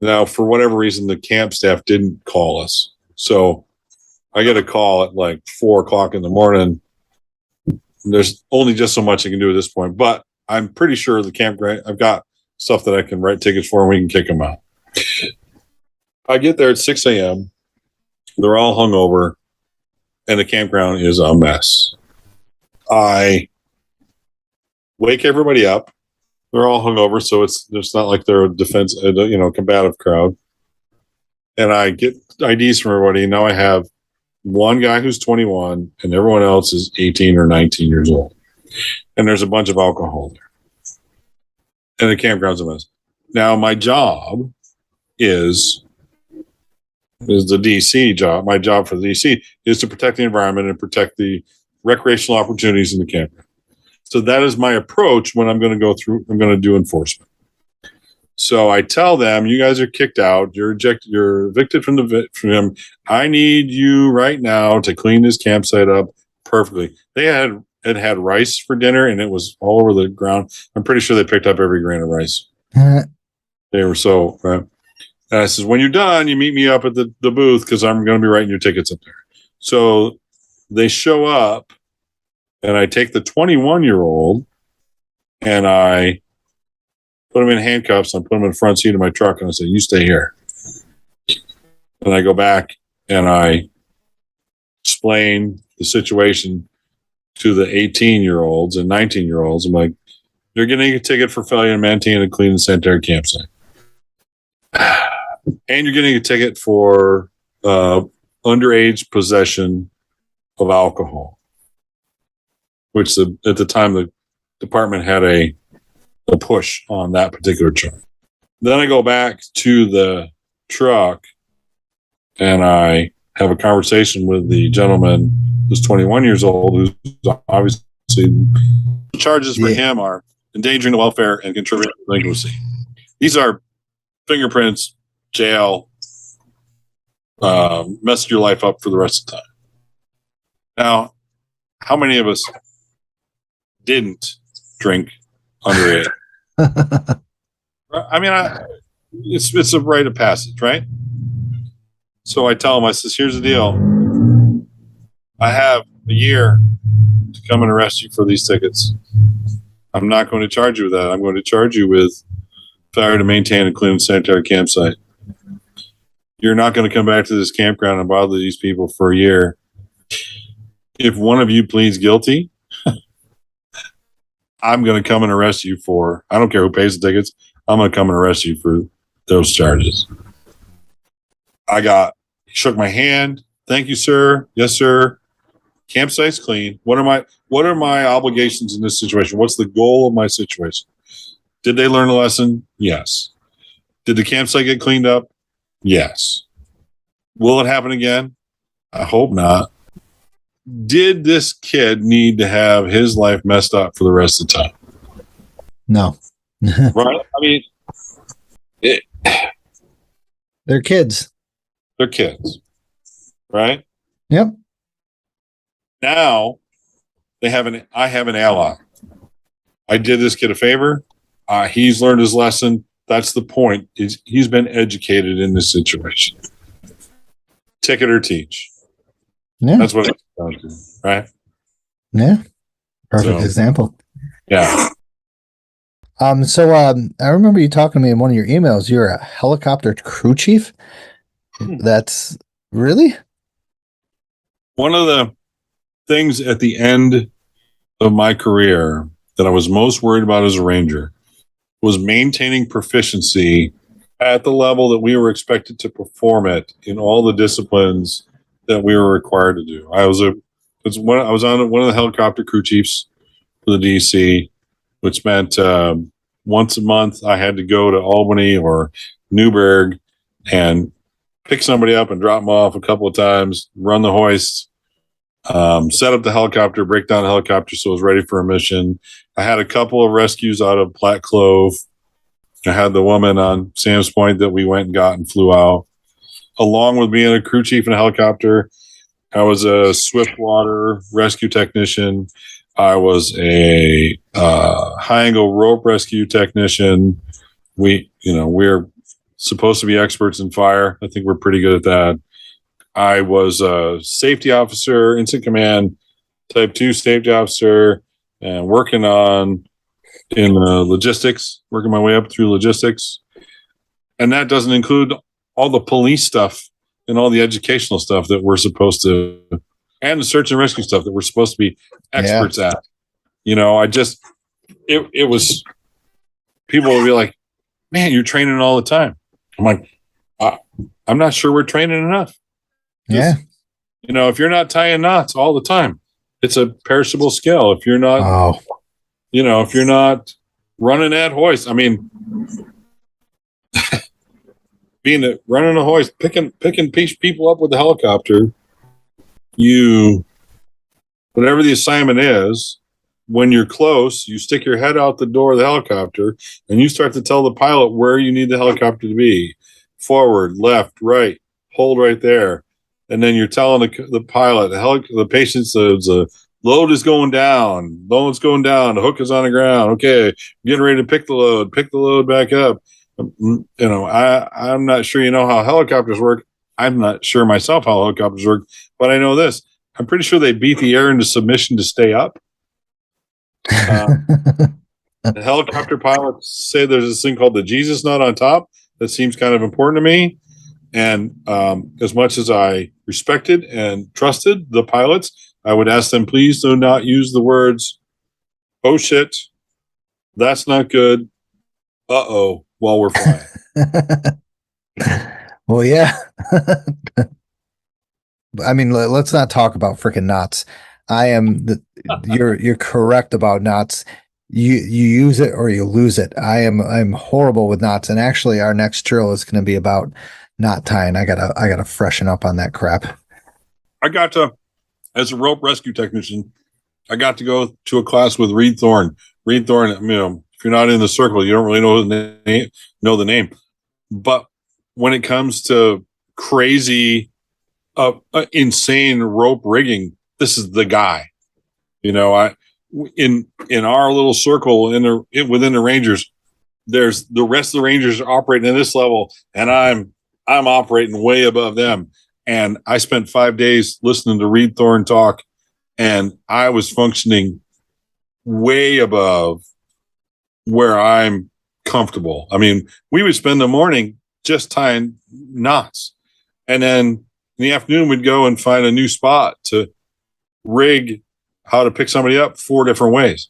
Now, for whatever reason, the camp staff didn't call us. So I get a call at like 4 o'clock in the morning. There's only just so much I can do at this point, but I'm pretty sure the campground, I've got stuff that I can write tickets for and we can kick them out. I get there at 6 a.m. They're all hungover and the campground is a mess. I wake everybody up. They're all hungover, so it's not like they're a combative crowd. And I get IDs from everybody. Now I have one guy who's 21 and everyone else is 18 or 19 years old. And there's a bunch of alcohol there. And the campground's a mess. Now my job is the DC job. My job for the DC is to protect the environment and protect the recreational opportunities in the campground. So that is my approach when I'm going to do enforcement. So I tell them, you guys are kicked out. You're evicted from him. I need you right now to clean this campsite up perfectly. They had rice for dinner and it was all over the ground. I'm pretty sure they picked up every grain of rice. They were so, and I says, when you're done, you meet me up at the booth because I'm going to be writing your tickets up there. So they show up. And I take the 21-year-old and I put him in handcuffs. I put him in the front seat of my truck and I say, you stay here. And I go back and I explain the situation to the 18-year-olds and 19-year-olds. I'm like, you're getting a ticket for failure to maintain a clean and sanitary campsite. And you're getting a ticket for underage possession of alcohol. Which at the time the department had a push on that particular charge. Then I go back to the truck and I have a conversation with the gentleman who's 21 years old, who's obviously the charges for him are endangering the welfare and contributing to delinquency. These are fingerprints, jail, mess your life up for the rest of the time. Now, how many of us didn't drink underage? I mean, it's a rite of passage, right? So I tell him, I says, here's the deal. I have a year to come and arrest you for these tickets. I'm not going to charge you with that. I'm going to charge you with failure to maintain a clean and sanitary campsite. You're not going to come back to this campground and bother these people for a year. If one of you pleads guilty, I'm going to come and arrest you for, I don't care who pays the tickets, I'm going to come and arrest you for those charges. He shook my hand. Thank you, sir. Yes, sir. Campsite's clean. What are my obligations in this situation? What's the goal of my situation? Did they learn a lesson? Yes. Did the campsite get cleaned up? Yes. Will it happen again? I hope not. Did this kid need to have his life messed up for the rest of the time? No. Right? I mean, They're kids. they're kids. Right? Yep. Now I have an ally. I did this kid a favor. He's learned his lesson. That's the point. He's been educated in this situation. Ticket or teach. Yeah. That's what it's down to, right? Yeah. Perfect So- example. Yeah. So I remember you talking to me in one of your emails. You're a helicopter crew chief. That's really? One of the things at the end of my career that I was most worried about as a ranger was maintaining proficiency at the level that we were expected to perform at in all the disciplines that we were required to do. I was on one of the helicopter crew chiefs for the DC, which meant once a month I had to go to Albany or Newburgh and pick somebody up and drop them off a couple of times, run the hoist, set up the helicopter, break down the helicopter so it was ready for a mission. I had a couple of rescues out of Platte Clove. I had the woman on Sam's Point that we went and got and flew out. Along with being a crew chief in a helicopter, I was a swiftwater rescue technician. I was a high angle rope rescue technician. We're supposed to be experts in fire. I think we're pretty good at that. I was a safety officer, incident command, type 2 safety officer, and working in logistics, working my way up through logistics. And that doesn't include all the police stuff and all the educational stuff that we're supposed to, and the search and rescue stuff that we're supposed to be experts at. It was, people would be like, man, you're training all the time. I'm like, I'm not sure we're training enough. Yeah. If you're not tying knots all the time, it's a perishable skill. If you're not, if you're not running that hoist, I mean, running a hoist, picking people up with the helicopter, whatever the assignment is, when you're close, you stick your head out the door of the helicopter and you start to tell the pilot where you need the helicopter to be. Forward, left, right, hold right there. And then you're telling the pilot, the patient says, load is going down. Load's going down. The hook is on the ground. Okay, getting ready to pick the load back up. I'm not sure you know how helicopters work. I'm not sure myself how helicopters work, but I know this. I'm pretty sure they beat the air into submission to stay up. The helicopter pilots say there's this thing called the Jesus nut on top that seems kind of important to me. And as much as I respected and trusted the pilots, I would ask them, please do not use the words, oh shit, that's not good, uh-oh, while we're flying. Well, yeah. I mean, let's not talk about freaking knots. You're correct about knots. You use it or you lose it. I'm horrible with knots. And actually our next drill is going to be about knot tying. I gotta freshen up on that crap. As a rope rescue technician, I got to go to a class with Reed Thorne. Reed Thorne, if you're not in the circle, you don't really know the name. But when it comes to crazy, insane rope rigging, this is the guy. You know, in our little circle within the Rangers, there's the rest of the Rangers are operating at this level, and I'm operating way above them. And I spent 5 days listening to Reed Thorne talk, and I was functioning way above where I'm comfortable. I mean, we would spend the morning just tying knots, and then in the afternoon we'd go and find a new spot to rig how to pick somebody up 4 different ways.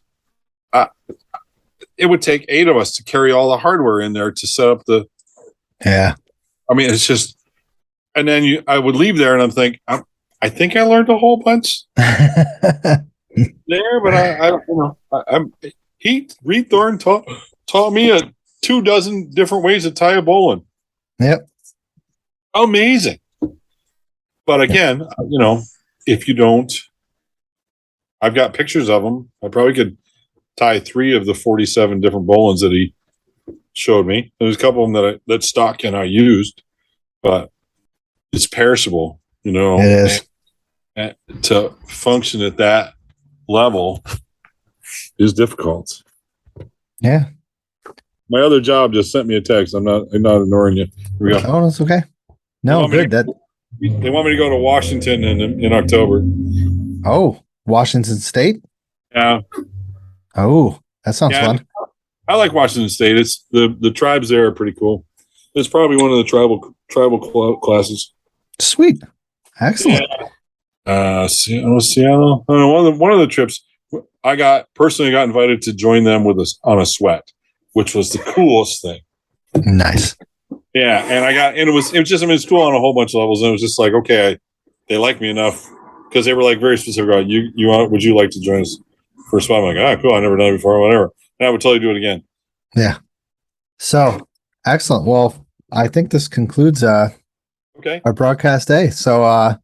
It would take 8 of us to carry all the hardware in there to set up the. Yeah. I mean, it's just, and then I would leave there and I'm thinking, I think I learned a whole bunch there, but I don't know. Reed Thorne taught me 24 different ways to tie a bowline. Yep. Amazing. But again, you know, if you don't, I've got pictures of them. I probably could tie 3 of the 47 different bowlines that he showed me. There's a couple of them that stock and I used, but it's perishable, you know. It is. And to function at that level is difficult. Yeah. My other job just sent me a text. I'm not ignoring you. Here we go. Oh, that's okay. No, good. They want me to go to Washington in October. Oh, Washington State? Yeah. Oh, that sounds fun. I like Washington State. It's the tribes there are pretty cool. It's probably one of the tribal classes. Sweet. Excellent. Yeah. Seattle. I don't know, one of the trips I got invited to join them on a sweat, which was the coolest thing. Nice. Yeah, and it was just, I mean, it's cool on a whole bunch of levels, and it was just like, okay, they like me enough because they were like very specific. Would you like to join us for a spot? I'm like, cool, I never done it before, whatever. And I would totally do it again. Yeah. So excellent. Well, I think this concludes our broadcast day. So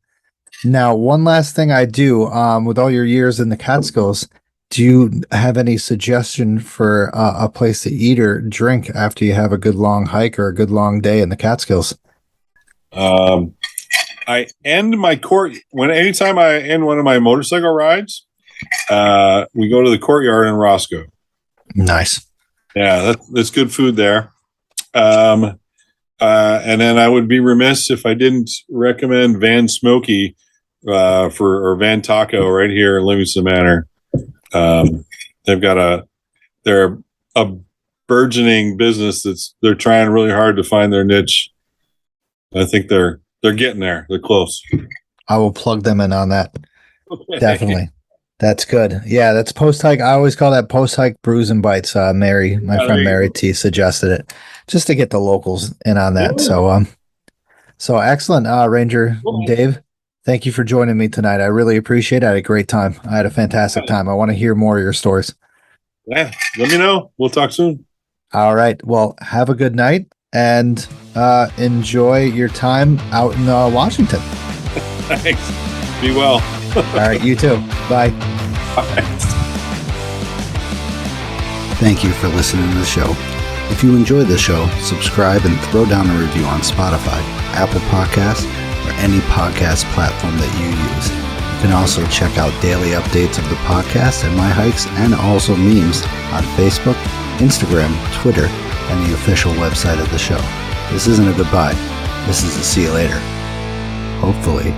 now one last thing I do with all your years in the Catskills, do you have any suggestion for a place to eat or drink after you have a good long hike or a good long day in the Catskills? I end my anytime I end one of my motorcycle rides, we go to the Courtyard in Roscoe. Nice. Yeah, that's good food there. And then I would be remiss if I didn't recommend Van Smoky or Van Taco right here in Livingston Manor. They're a burgeoning business they're trying really hard to find their niche. I think they're getting there. They're close. I will plug them in on that. Okay. Definitely. That's good. Yeah, that's post hike. I always call that post hike brews and bites. My friend Mary T suggested it just to get the locals in on that. Yeah. So excellent, Ranger Dave. Thank you for joining me tonight. I really appreciate it. I had a great time. I had a fantastic time. I want to hear more of your stories. Yeah, let me know. We'll talk soon. All right. Well, have a good night and enjoy your time out in Washington. Thanks. Be well. All right. You too. Bye. Bye. Thank you for listening to the show. If you enjoyed the show, subscribe and throw down a review on Spotify, Apple Podcasts, or any podcast platform that you use. You can also check out daily updates of the podcast and my hikes and also memes on Facebook, Instagram, Twitter, and the official website of the show. This isn't a goodbye. This is a see you later. Hopefully.